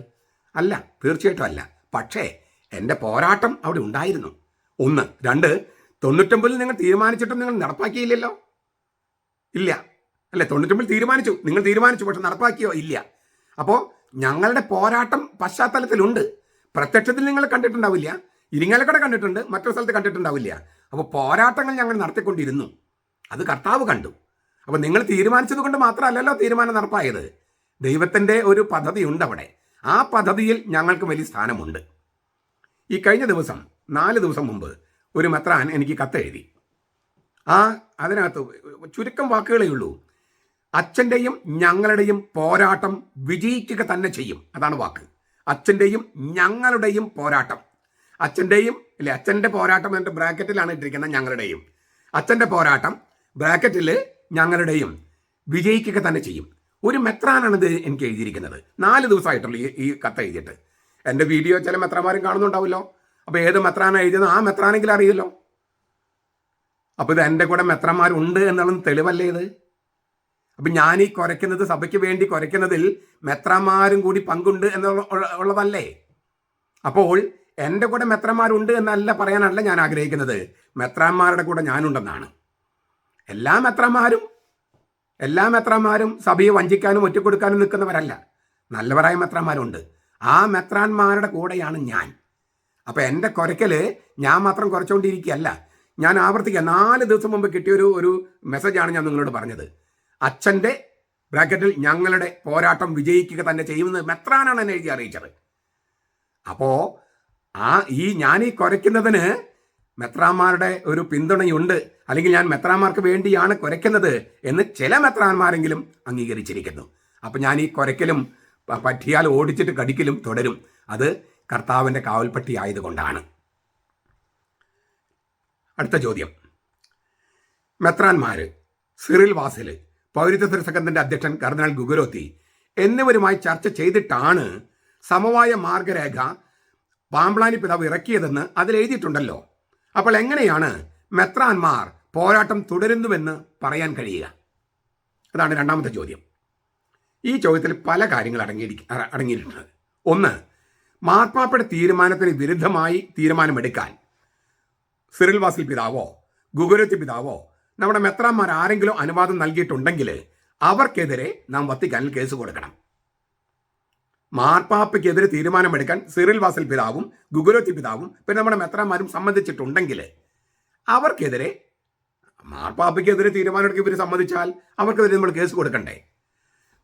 അല്ല, തീർച്ചയായിട്ടും അല്ല. പക്ഷേ എൻ്റെ പോരാട്ടം അവിടെ ഉണ്ടായിരുന്നു. 1. 2, 99 നിങ്ങൾ തീരുമാനിച്ചിട്ടും നിങ്ങൾ നടപ്പാക്കിയില്ലല്ലോ. ഇല്ല അല്ലേ? 99 തീരുമാനിച്ചു, നിങ്ങൾ തീരുമാനിച്ചു, പക്ഷെ നടപ്പാക്കിയോ? ഇല്ല. അപ്പോൾ ഞങ്ങളുടെ പോരാട്ടം പശ്ചാത്തലത്തിലുണ്ട്. പ്രത്യക്ഷത്തിൽ നിങ്ങൾ കണ്ടിട്ടുണ്ടാവില്ല, ഇരിങ്ങാലക്കുട കണ്ടിട്ടുണ്ട്, മറ്റൊരു സ്ഥലത്ത് കണ്ടിട്ടുണ്ടാവില്ല. അപ്പോൾ പോരാട്ടങ്ങൾ ഞങ്ങൾ നടത്തിക്കൊണ്ടിരുന്നു, അത് കർത്താവ് കണ്ടു. അപ്പോൾ നിങ്ങൾ തീരുമാനിച്ചത് കൊണ്ട് മാത്രമല്ലല്ലോ തീരുമാനം നടപ്പായത്. ദൈവത്തിൻ്റെ ഒരു പദ്ധതി ഉണ്ട് അവിടെ. ആ പദ്ധതിയിൽ ഞങ്ങൾക്ക് വലിയ സ്ഥാനമുണ്ട്. ഈ കഴിഞ്ഞ ദിവസം 4 ദിവസം മുമ്പ് ഒരു മെത്രാൻ എനിക്ക് കത്തെഴുതി. അതിനകത്ത് ചുരുക്കം വാക്കുകളേ ഉള്ളൂ. അച്ഛൻ്റെയും ഞങ്ങളുടെയും പോരാട്ടം വിജയിക്കുക തന്നെ ചെയ്യും. അതാണ് വാക്ക്. അച്ഛൻ്റെയും ഞങ്ങളുടെയും പോരാട്ടം. അച്ഛൻ്റെയും അല്ലെ, അച്ഛൻ്റെ പോരാട്ടം എന്നിട്ട് ബ്രാക്കറ്റിലാണ് ഇട്ടിരിക്കുന്നത് ഞങ്ങളുടെയും. അച്ഛൻ്റെ പോരാട്ടം ബ്രാക്കറ്റിൽ ഞങ്ങളുടെയും വിജയിക്കുക തന്നെ ചെയ്യും. ഒരു മെത്രാനാണിത് എനിക്ക് എഴുതിയിരിക്കുന്നത്. 4 ദിവസമായിട്ടുള്ളൂ ഈ കത്ത് എഴുതിയിട്ട്. എൻ്റെ വീഡിയോ ചില മെത്രാന്മാരും കാണുന്നുണ്ടാവുമല്ലോ. അപ്പോൾ ഏത് മെത്രാനാണ് എഴുതിയത് ആ മെത്രാനെങ്കിലും അറിയില്ലോ. അപ്പോൾ ഇത് എൻ്റെ കൂടെ മെത്രാന്മാരുണ്ട് എന്നുള്ളത് തെളിവല്ലേ ഇത്? അപ്പം ഞാൻ ഈ കുരയ്ക്കുന്നത്, സഭയ്ക്ക് വേണ്ടി കുരയ്ക്കുന്നതിൽ മെത്രാന്മാരും കൂടി പങ്കുണ്ട് എന്നുള്ളതല്ലേ? അപ്പോൾ എൻ്റെ കൂടെ മെത്രാന്മാരുണ്ട് എന്നല്ല പറയാനല്ല ഞാൻ ആഗ്രഹിക്കുന്നത്. മെത്രാന്മാരുടെ കൂടെ ഞാനുണ്ടെന്നാണ്. എല്ലാ മെത്രാന്മാരും സഭയെ വഞ്ചിക്കാനും ഒറ്റക്കൊടുക്കാനും നിൽക്കുന്നവരല്ല. നല്ലവരായ മെത്രാന്മാരുണ്ട്. ആ മെത്രാന്മാരുടെ കൂടെയാണ് ഞാൻ. അപ്പോൾ എൻ്റെ കുരയ്ക്കൽ ഞാൻ മാത്രം കുറച്ചുകൊണ്ടിരിക്കുകയല്ല. ഞാൻ ആവർത്തിക്കുക, 4 ദിവസം മുമ്പ് കിട്ടിയൊരു മെസ്സേജാണ് ഞാൻ നിങ്ങളോട് പറഞ്ഞത്. അച്ഛൻ്റെ ബ്രാക്കറ്റിൽ ഞങ്ങളുടെ പോരാട്ടം വിജയിക്കുക തന്നെ ചെയ്യുമെന്ന് മെത്രാനാണ് എന്നെ എഴുതി അറിയിച്ചത്. അപ്പോൾ ഞാൻ ഈ കുരയ്ക്കുന്നതിന് മെത്രാന്മാരുടെ ഒരു പിന്തുണയുണ്ട്, അല്ലെങ്കിൽ ഞാൻ മെത്രാന്മാർക്ക് വേണ്ടിയാണ് കുരയ്ക്കുന്നത് എന്ന് ചില മെത്രാന്മാരെങ്കിലും അംഗീകരിച്ചിരിക്കുന്നു. അപ്പം ഞാൻ ഈ കുരയ്ക്കലും പറ്റിയാൽ ഓടിച്ചിട്ട് കടിക്കലും തുടരും. അത് കർത്താവിൻ്റെ കാവൽപ്പട്ടി ആയതുകൊണ്ടാണ്. അടുത്ത ചോദ്യം. മെത്രാന്മാർ സിറിൽ വാസിൽ, പൗരത്വ തിരുസംഘത്തിൻ്റെ അധ്യക്ഷൻ കർദിനാൾ ഗുഗുരോത്തി എന്നിവരുമായി ചർച്ച ചെയ്തിട്ടാണ് സമവായ മാർഗരേഖ പാമ്പ്ളാനി പിതാവ് ഇറക്കിയതെന്ന് അതിൽ എഴുതിയിട്ടുണ്ടല്ലോ. അപ്പോൾ എങ്ങനെയാണ് മെത്രാന്മാർ പോരാട്ടം തുടരുന്നുവെന്ന് പറയാൻ കഴിയുക? അതാണ് രണ്ടാമത്തെ ചോദ്യം. ഈ ചോദ്യത്തിൽ പല കാര്യങ്ങൾ അടങ്ങിയിട്ടുണ്ട്. 1, മാർപ്പാപ്പയുടെ തീരുമാനത്തിന് വിരുദ്ധമായി തീരുമാനമെടുക്കാൻ സിറിൽ വാസിൽ പിതാവോ ഗുഗുരോത്തി പിതാവോ നമ്മുടെ മെത്രാന്മാർ ആരെങ്കിലും അനുവാദം നൽകിയിട്ടുണ്ടെങ്കിൽ അവർക്കെതിരെ നാം വത്തിക്കാനിൽ കേസ് കൊടുക്കണം. മാർപ്പാപ്പയ്ക്കെതിരെ തീരുമാനമെടുക്കാൻ സിറിൽ വാസിൽ പിതാവും ഗുഗുരോത്തി പിതാവും പിന്നെ നമ്മുടെ മെത്രാന്മാരും സമ്മതിച്ചിട്ടുണ്ടെങ്കിൽ അവർക്കെതിരെ, മാർപ്പാപ്പയ്ക്കെതിരെ തീരുമാനമെടുക്കാൻ ഇവർ സമ്മതിച്ചാൽ അവർക്കെതിരെ നമ്മൾ കേസ് കൊടുക്കണ്ടേ?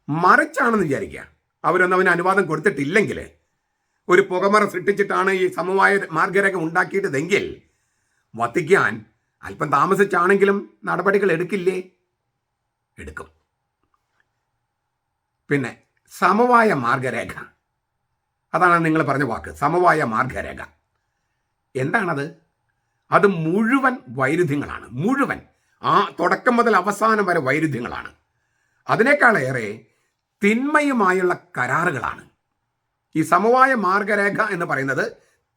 മറിച്ചാണെന്ന് വിചാരിക്കുക, അവരൊന്നും അവന് അനുവാദം കൊടുത്തിട്ടില്ലെങ്കിൽ, ഒരു പുകമറ സൃഷ്ടിച്ചിട്ടാണ് ഈ സമവായ മാർഗരേഖ ഉണ്ടാക്കിയിട്ടതെങ്കിൽ വത്തിക്കാൻ അല്പം താമസിച്ചാണെങ്കിലും നടപടികൾ എടുക്കില്ലേ? എടുക്കും. പിന്നെ സമവായ മാർഗരേഖ, അതാണ് നിങ്ങൾ പറഞ്ഞ വാക്ക്, സമവായ മാർഗരേഖ. എന്താണത്? അത് മുഴുവൻ വൈരുദ്ധ്യങ്ങളാണ്. മുഴുവൻ, തുടക്കം മുതൽ അവസാനം വരെ വൈരുദ്ധ്യങ്ങളാണ്. അതിനേക്കാളേറെ തിന്മയുമായുള്ള കരാറുകളാണ്. ഈ സമവായ മാർഗരേഖ എന്ന് പറയുന്നത്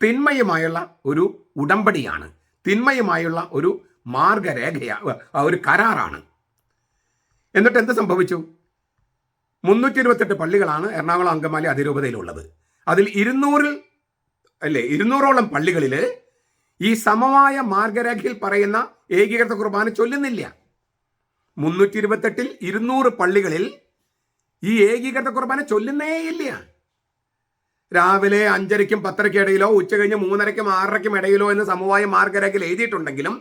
തിന്മയുമായുള്ള ഒരു ഉടമ്പടിയാണ്, തിന്മയുമായുള്ള ഒരു മാർഗരേഖയാണ്, ഒരു കരാറാണ്. എന്നിട്ട് എന്ത് സംഭവിച്ചു? 328 പള്ളികളാണ് എറണാകുളം അങ്കമാലി അതിരൂപതയിലുള്ളത്. അതിൽ 200ഓളം പള്ളികളിൽ ഈ സമവായ മാർഗരേഖയിൽ പറയുന്ന ഏകീകൃത കുർബാന ചൊല്ലുന്നില്ല. 328ൽ 200 പള്ളികളിൽ ഈ ഏകീകൃത കുർബാന ചൊല്ലുന്നേയില്ല. രാവിലെ 5:30ക്കും 10:30ക്കും ഇടയിലോ ഉച്ച കഴിഞ്ഞ് 3:30ക്കും 6:30ക്കും ഇടയിലോ എന്ന് സമവായ മാർഗരേഖയിൽ എഴുതിയിട്ടുണ്ടെങ്കിലും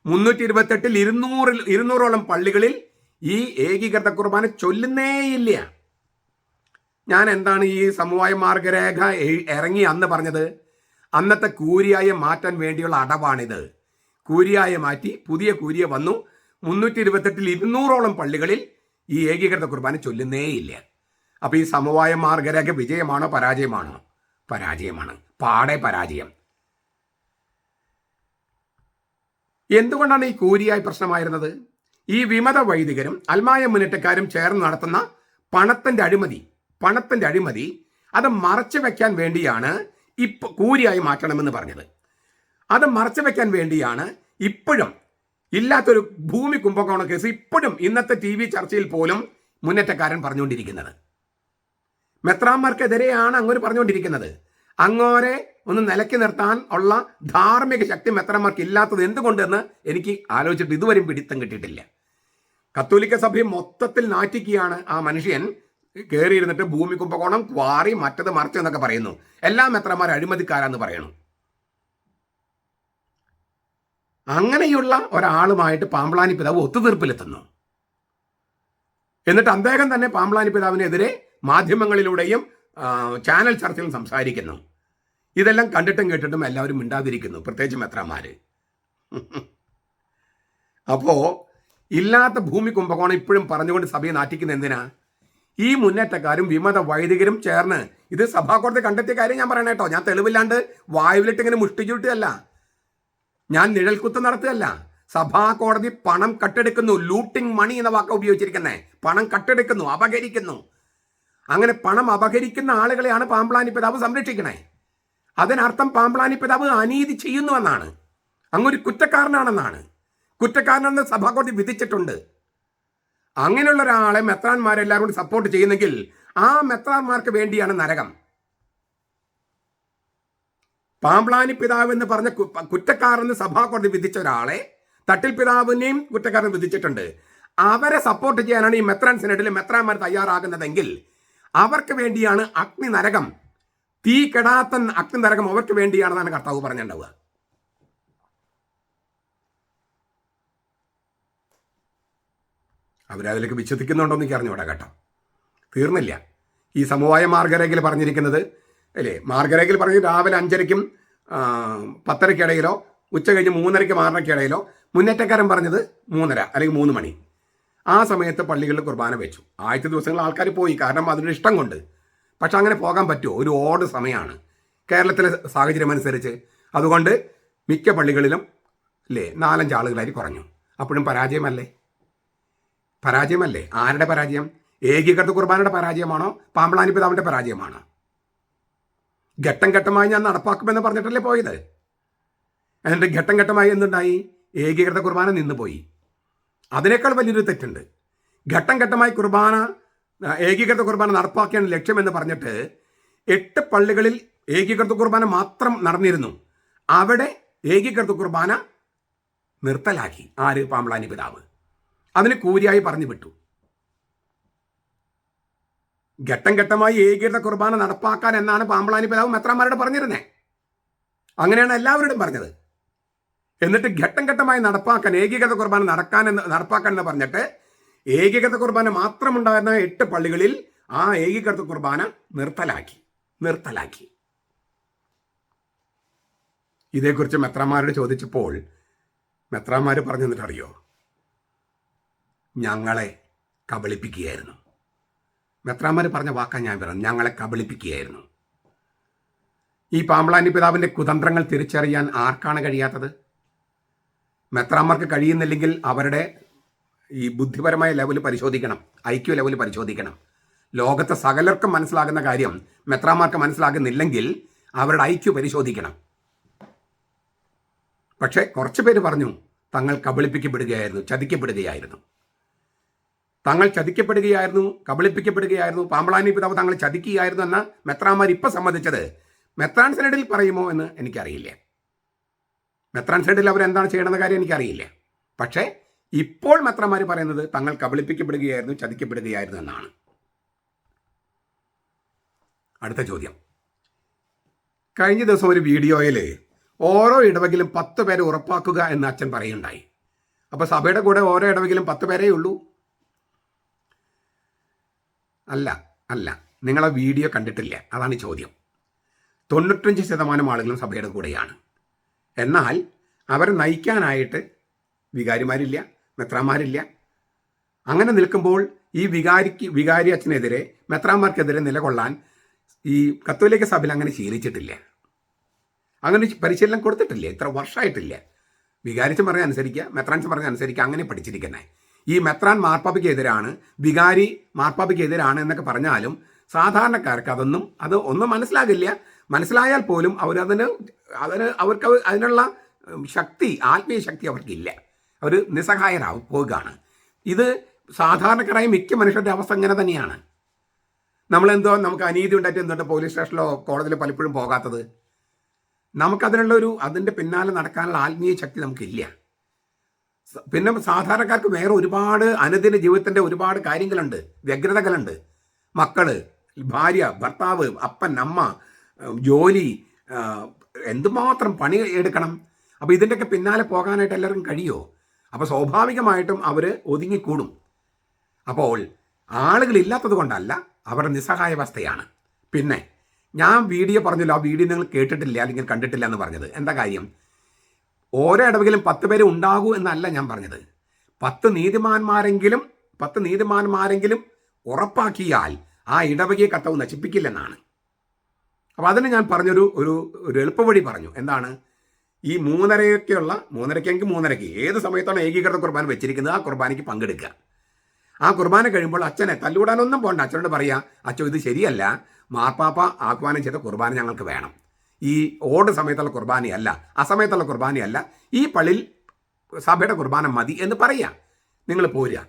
328ൽ 200ഓളം പള്ളികളിൽ ഈ ഏകീകൃത കുർബാന ചൊല്ലുന്നേയില്ല. ഞാൻ എന്താണ് ഈ സമവായ മാർഗരേഖ ഇറങ്ങി അന്ന് പറഞ്ഞത്? അന്നത്തെ കൂരിയായെ മാറ്റാൻ വേണ്ടിയുള്ള അടവാണിത്. കൂരിയായെ മാറ്റി പുതിയ കൂരിയ വന്നു. 328ൽ 200ഓളം പള്ളികളിൽ ഈ ഏകീകൃത കുർബാന ചൊല്ലുന്നേയില്ല. അപ്പോൾ ഈ സമവായ മാർഗരേഖ വിജയമാണോ പരാജയമാണോ? പരാജയമാണ്, പാടെ പരാജയം. എന്തുകൊണ്ടാണ് ഈ കൂരിയായി പ്രശ്നമായിരുന്നത്? ഈ വിമത വൈദികരും അൽമായ മുന്നേറ്റക്കാരും ചേർന്ന് നടത്തുന്ന പണത്തിന്റെ അഴിമതി അത് മറച്ചു വെക്കാൻ വേണ്ടിയാണ് കൂരിയായി മാറ്റണമെന്ന് പറഞ്ഞത്. അത് മറച്ചു വെക്കാൻ വേണ്ടിയാണ് ഇപ്പോഴും ഇല്ലാത്തൊരു ഭൂമി കുംഭകോണ കേസ് ഇപ്പോഴും ഇന്നത്തെ TV ചർച്ചയിൽ പോലും മുന്നേറ്റക്കാരൻ പറഞ്ഞുകൊണ്ടിരിക്കുന്നത്. മെത്രാന്മാർക്കെതിരെയാണ് അങ്ങോര് പറഞ്ഞുകൊണ്ടിരിക്കുന്നത്. അങ്ങോരെ ഒന്ന് നിലയ്ക്ക് നിർത്താൻ ഉള്ള ധാർമ്മിക ശക്തി മെത്രാന്മാർക്ക് ഇല്ലാത്തത് എന്തുകൊണ്ടെന്ന് എനിക്ക് ആലോചിച്ചിട്ട് ഇതുവരെയും പിടിത്തം കിട്ടിയിട്ടില്ല. കത്തോലിക്ക സഭയെ മൊത്തത്തിൽ നാറ്റിക്കുകയാണ് ആ മനുഷ്യൻ. കയറിയിരുന്നിട്ട് ഭൂമി കുംഭകോണം, ക്വാറി, മറ്റത് മറിച്ച് എന്നൊക്കെ പറയുന്നു. എല്ലാ മെത്രാന്മാരും അഴിമതിക്കാരാന്ന് പറയണു. അങ്ങനെയുള്ള ഒരാളുമായിട്ട് പാമ്പ്ളാനി പിതാവ് ഒത്തുതീർപ്പിലെത്തുന്നു. എന്നിട്ട് അദ്ദേഹം തന്നെ പാമ്പ്ളാനി പിതാവിനെതിരെ മാധ്യമങ്ങളിലൂടെയും ചാനൽ ചർച്ചയിലും സംസാരിക്കുന്നു. ഇതെല്ലാം കണ്ടിട്ടും കേട്ടിട്ടും എല്ലാവരും മിണ്ടാതിരിക്കുന്നു, പ്രത്യേകിച്ച് മെത്രാന്മാര്. അപ്പോ ഇല്ലാത്ത ഭൂമി കുംഭകോണം ഇപ്പോഴും പറഞ്ഞുകൊണ്ട് സഭയെ നാറ്റിക്കുന്ന എന്തിനാ? ഈ മുന്നേറ്റക്കാരും വിമത വൈദികരും ചേർന്ന് ഇത് സഭാകോടതി കണ്ടെത്തിയ കാര്യം ഞാൻ പറയണ കേട്ടോ. ഞാൻ തെളിവില്ലാണ്ട് വായുവിലിട്ട് ഇങ്ങനെ മുഷ്ടിച്ചുവിട്ടുകയല്ല, ഞാൻ നിഴൽക്കുത്ത് നടത്തുകയല്ല. സഭാ കോടതി പണം കട്ടെടുക്കുന്നു. ലൂട്ടിംഗ് മണി എന്ന വാക്ക ഉപയോഗിച്ചിരിക്കുന്നത്. പണം കട്ടെടുക്കുന്നു, അപഹരിക്കുന്നു. അങ്ങനെ പണം അപഹരിക്കുന്ന ആളുകളെയാണ് പാമ്പ്ളാനി പിതാവ് സംരക്ഷിക്കണേ. അതിനർത്ഥം പാമ്പ്ളാനി പിതാവ് അനീതി ചെയ്യുന്നുവെന്നാണ്, അങ്ങൊരു കുറ്റക്കാരനാണെന്നാണ്. കുറ്റക്കാരനെന്ന് സഭാ കോടതി വിധിച്ചിട്ടുണ്ട്. അങ്ങനെയുള്ള ഒരാളെ മെത്രാന്മാരെല്ലാവരും കൂടി സപ്പോർട്ട് ചെയ്യുന്നെങ്കിൽ ആ മെത്രാന്മാർക്ക് വേണ്ടിയാണ് നരകം. പാമ്പ്ളാനി പിതാവ് എന്ന് പറഞ്ഞ കുറ്റക്കാരെന്ന് സഭാ കോടതി വിധിച്ച ഒരാളെ തട്ടിൽ പിതാവിനെയും കുറ്റക്കാരൻ വിധിച്ചിട്ടുണ്ട്. അവരെ സപ്പോർട്ട് ചെയ്യാനാണ് ഈ മെത്രാൻ സിനഡിൽ മെത്രാന്മാർ തയ്യാറാകുന്നതെങ്കിൽ അവർക്ക് വേണ്ടിയാണ് അഗ്നി നരകം. തീ കെടാത്ത അഗ്നി നരകം അവർക്ക് വേണ്ടിയാണെന്നാണ് കർത്താവ് പറഞ്ഞിട്ടുണ്ടാവുക. അവരതിലേക്ക് വിശ്വസിക്കുന്നുണ്ടോ എന്ന് എനിക്ക് അറിഞ്ഞൂടാ കേട്ടോ. തീർന്നില്ല. ഈ സമവായ മാർഗരേഖയിൽ പറഞ്ഞിരിക്കുന്നത് അല്ലേ, മാർഗരേഖയിൽ പറഞ്ഞ് രാവിലെ 5:30-ക്കും 10:30-ക്കിടയിലോ ഉച്ച കഴിഞ്ഞ് 3:30-ക്ക് 6:30-ക്കിടയിലോ, മുന്നേറ്റക്കാരൻ പറഞ്ഞത് 3:30 അല്ലെങ്കിൽ 3 മണി. ആ സമയത്ത് പള്ളികളിൽ കുർബാന വെച്ചു. ആദ്യത്തെ ദിവസങ്ങൾ ആൾക്കാർ പോയി, കാരണം അതിനൊരു ഇഷ്ടം കൊണ്ട്. പക്ഷെ അങ്ങനെ പോകാൻ പറ്റുമോ? ഒരു ഓഡ് സമയമാണ് കേരളത്തിലെ സാഹചര്യം അനുസരിച്ച്. അതുകൊണ്ട് മിക്ക പള്ളികളിലും അല്ലേ 4-5 ആളുകളായി കുറഞ്ഞു. അപ്പോഴും പരാജയമല്ലേ? ആരുടെ പരാജയം? ഏകീകൃത കുർബാനയുടെ പരാജയമാണോ പാമ്പ്ളാനി പിതാവിൻ്റെ പരാജയമാണോ? ഘട്ടം ഘട്ടമായി ഞാൻ നടപ്പാക്കുമെന്ന് പറഞ്ഞിട്ടല്ലേ പോയത്. എന്നിട്ട് ഘട്ടം ഘട്ടമായി എന്തുണ്ടായി? ഏകീകൃത കുർബാന നിന്നുപോയി. അതിനേക്കാൾ വലിയൊരു തെറ്റുണ്ട്. ഘട്ടം ഘട്ടമായി ഏകീകൃത കുർബാന നടപ്പാക്കിയാണ് ലക്ഷ്യമെന്ന് പറഞ്ഞിട്ട് 8 പള്ളികളിൽ ഏകീകൃത കുർബാന മാത്രം നടന്നിരുന്നു. അവിടെ ഏകീകൃത കുർബാന നിർത്തലാക്കി. ആര്? പാമ്പ്ളാനി പിതാവ്. അതിന് കൂലിയായി പറഞ്ഞു വിട്ടു. ഘട്ടം ഘട്ടമായി ഏകീകൃത കുർബാന നടപ്പാക്കാൻ എന്നാണ് പാമ്പ്ളാനി പിതാവ് മെത്രാന്മാരോട് പറഞ്ഞിരുന്നത്. അങ്ങനെയാണ് എല്ലാവരോടും പറഞ്ഞത്. എന്നിട്ട് ഘട്ടം ഘട്ടമായി നടപ്പാക്കാൻ, ഏകീകൃത കുർബാന നടപ്പാക്കാൻ എന്ന് പറഞ്ഞിട്ട് ഏകീകൃത കുർബാന മാത്രമുണ്ടായിരുന്ന 8 പള്ളികളിൽ ആ ഏകീകൃത കുർബാന നിർത്തലാക്കി. ഇതേക്കുറിച്ച് മെത്രാന്മാരോട് ചോദിച്ചപ്പോൾ മെത്രാന്മാർ പറഞ്ഞു തന്നിട്ടറിയോ? ഞങ്ങളെ കബളിപ്പിക്കുകയായിരുന്നു. മെത്രാന്മാർ പറഞ്ഞ വാക്കാൻ ഞാൻ പറഞ്ഞു, ഞങ്ങളെ കബളിപ്പിക്കുകയായിരുന്നു. ഈ പാമ്പ്ളാനി പിതാവിൻ്റെ കുതന്ത്രങ്ങൾ തിരിച്ചറിയാൻ ആർക്കാണ് കഴിയാത്തത്? മെത്രാന്മാർക്ക് കഴിയുന്നില്ലെങ്കിൽ അവരുടെ ഈ ബുദ്ധിപരമായ ലെവൽ പരിശോധിക്കണം, IQ ലെവൽ പരിശോധിക്കണം. ലോകത്തെ സകലർക്കും മനസ്സിലാകുന്ന കാര്യം മെത്രാന്മാർക്ക് മനസ്സിലാകുന്നില്ലെങ്കിൽ അവരുടെ IQ പരിശോധിക്കണം. പക്ഷേ കുറച്ച് പേര് പറഞ്ഞു തങ്ങൾ കബളിപ്പിക്കപ്പെടുകയായിരുന്നു, ചതിക്കപ്പെടുകയായിരുന്നു. കബളിപ്പിക്കപ്പെടുകയായിരുന്നു, പാമ്പ്ളാനി പിതാവ് തങ്ങൾ ചതിക്കുകയായിരുന്നു എന്ന മെത്രാന്മാർ ഇപ്പം സമ്മതിച്ചത് മെത്രാൻ സിനഡിൽ പറയുമോ എന്ന് എനിക്കറിയില്ല. മെത്രാൻ സിനഡിൽ അവരെന്താണ് ചെയ്യണമെന്ന കാര്യം എനിക്കറിയില്ല. പക്ഷേ ഇപ്പോൾ മെത്രാന്മാർ പറയുന്നത് തങ്ങൾ കബളിപ്പിക്കപ്പെടുകയായിരുന്നു, ചതിക്കപ്പെടുകയായിരുന്നു എന്നാണ്. അടുത്ത ചോദ്യം. കഴിഞ്ഞ ദിവസം ഒരു വീഡിയോയിൽ ഓരോ ഇടവകയിലും 10 പേരെ ഉറപ്പാക്കുക എന്ന് അച്ഛൻ പറയുണ്ടായി. അപ്പോൾ സഭയുടെ കൂടെ ഓരോ ഇടവകയിലും 10 പേരേ ഉള്ളൂ? അല്ല, നിങ്ങളെ വീഡിയോ കണ്ടിട്ടില്ല, അതാണ് ചോദ്യം. 95% ആളുകളും സഭയുടെ കൂടെയാണ്. എന്നാൽ അവരെ നയിക്കാനായിട്ട് വികാരിമാരില്ല, മെത്രാന്മാരില്ല. അങ്ങനെ നിൽക്കുമ്പോൾ ഈ വികാരി അച്ഛനെതിരെ, മെത്രാന്മാർക്കെതിരെ നിലകൊള്ളാൻ ഈ കത്തോലിക്ക സഭയിൽ അങ്ങനെ ശീലിച്ചിട്ടില്ല, അങ്ങനെ പരിശീലനം കൊടുത്തിട്ടില്ല, ഇത്ര വർഷമായിട്ടില്ല. വികാരിച്ചൻ പറഞ്ഞ അനുസരിക്കുക, മെത്രാൻസ് പറഞ്ഞ അനുസരിക്കുക, അങ്ങനെ പഠിച്ചിരിക്കുന്നത്. ഈ മെത്രാൻ മാർപ്പാപ്പയ്ക്കെതിരാണ്, വികാരി മാർപ്പാപ്പയ്ക്കെതിരാണ് എന്നൊക്കെ പറഞ്ഞാലും സാധാരണക്കാർക്ക് അത് ഒന്നും മനസ്സിലാകില്ല. മനസ്സിലായാൽ പോലും അവർക്ക് അതിനുള്ള ശക്തി, ആത്മീയ ശക്തി അവർക്കില്ല. അവർ നിസ്സഹായരാവും പോകുകയാണ്. ഇത് സാധാരണക്കാരായ മിക്ക മനുഷ്യരുടെ അവസ്ഥ ഇങ്ങനെ തന്നെയാണ്. നമ്മളെന്തോ നമുക്ക് അനീതി ഉണ്ടായിട്ട് എന്തുകൊണ്ട് പോലീസ് സ്റ്റേഷനിലോ കോടതിയിലോ പലപ്പോഴും പോകാത്തത്? അതിൻ്റെ പിന്നാലെ നടക്കാനുള്ള ആത്മീയ ശക്തി നമുക്കില്ല. പിന്നെ സാധാരണക്കാർക്ക് വേറെ ഒരുപാട് അനുദിന ജീവിതത്തിൻ്റെ ഒരുപാട് കാര്യങ്ങളുണ്ട്, വ്യഗ്രതകളുണ്ട്. മക്കള്, ഭാര്യ, ഭർത്താവ്, അപ്പൻ, അമ്മ, ജോലി, എന്തുമാത്രം പണി എടുക്കണം. അപ്പോൾ ഇതിൻ്റെയൊക്കെ പിന്നാലെ പോകാനായിട്ട് എല്ലാവർക്കും കഴിയുമോ? അപ്പോൾ സ്വാഭാവികമായിട്ടും അവർ ഒതുങ്ങിക്കൂടും. അപ്പോൾ ആളുകളില്ലാത്തത് കൊണ്ടല്ല, അവരുടെ നിസ്സഹായാവസ്ഥയാണ്. പിന്നെ ഞാൻ വീഡിയോ പറഞ്ഞല്ലോ, ആ വീഡിയോ നിങ്ങൾ കേട്ടിട്ടില്ല അല്ലെങ്കിൽ കണ്ടിട്ടില്ല എന്ന് പറഞ്ഞത് എന്താ കാര്യം? ഓരോ ഇടവകയിലും 10 പേര് ഉണ്ടാകൂ എന്നല്ല ഞാൻ പറഞ്ഞത്. 10 നീതിമാന്മാരെങ്കിലും ഉറപ്പാക്കിയാൽ ആ ഇടവകയെ കർത്താവ് നശിപ്പിക്കില്ലെന്നാണ്. അപ്പോൾ അതിന് ഞാൻ പറഞ്ഞൊരു ഒരു എളുപ്പവഴി പറഞ്ഞു. എന്താണ്? ഈ 3:30 ഏത് സമയത്താണ് ഏകീകൃത കുർബാന വെച്ചിരിക്കുന്നത്, ആ കുർബാനയ്ക്ക് പങ്കെടുക്കുക. ആ കുർബാന കഴിയുമ്പോൾ അച്ഛനെ തല്ലുകൂടാനൊന്നും പോകണ്ട. അച്ഛനോട് പറയുക, അച്ഛൻ ഇത് ശരിയല്ല, മാർപ്പാപ്പ ആഹ്വാനം ചെയ്ത കുർബാന ഞങ്ങൾക്ക് വേണം. ഈ ഓട് സമയത്തുള്ള കുർബാനയല്ല, അസമയത്തുള്ള കുർബാനയല്ല, ഈ പള്ളിയിൽ സഭയുടെ കുർബാന മതി എന്ന് പറയുക. നിങ്ങൾ പോരുക.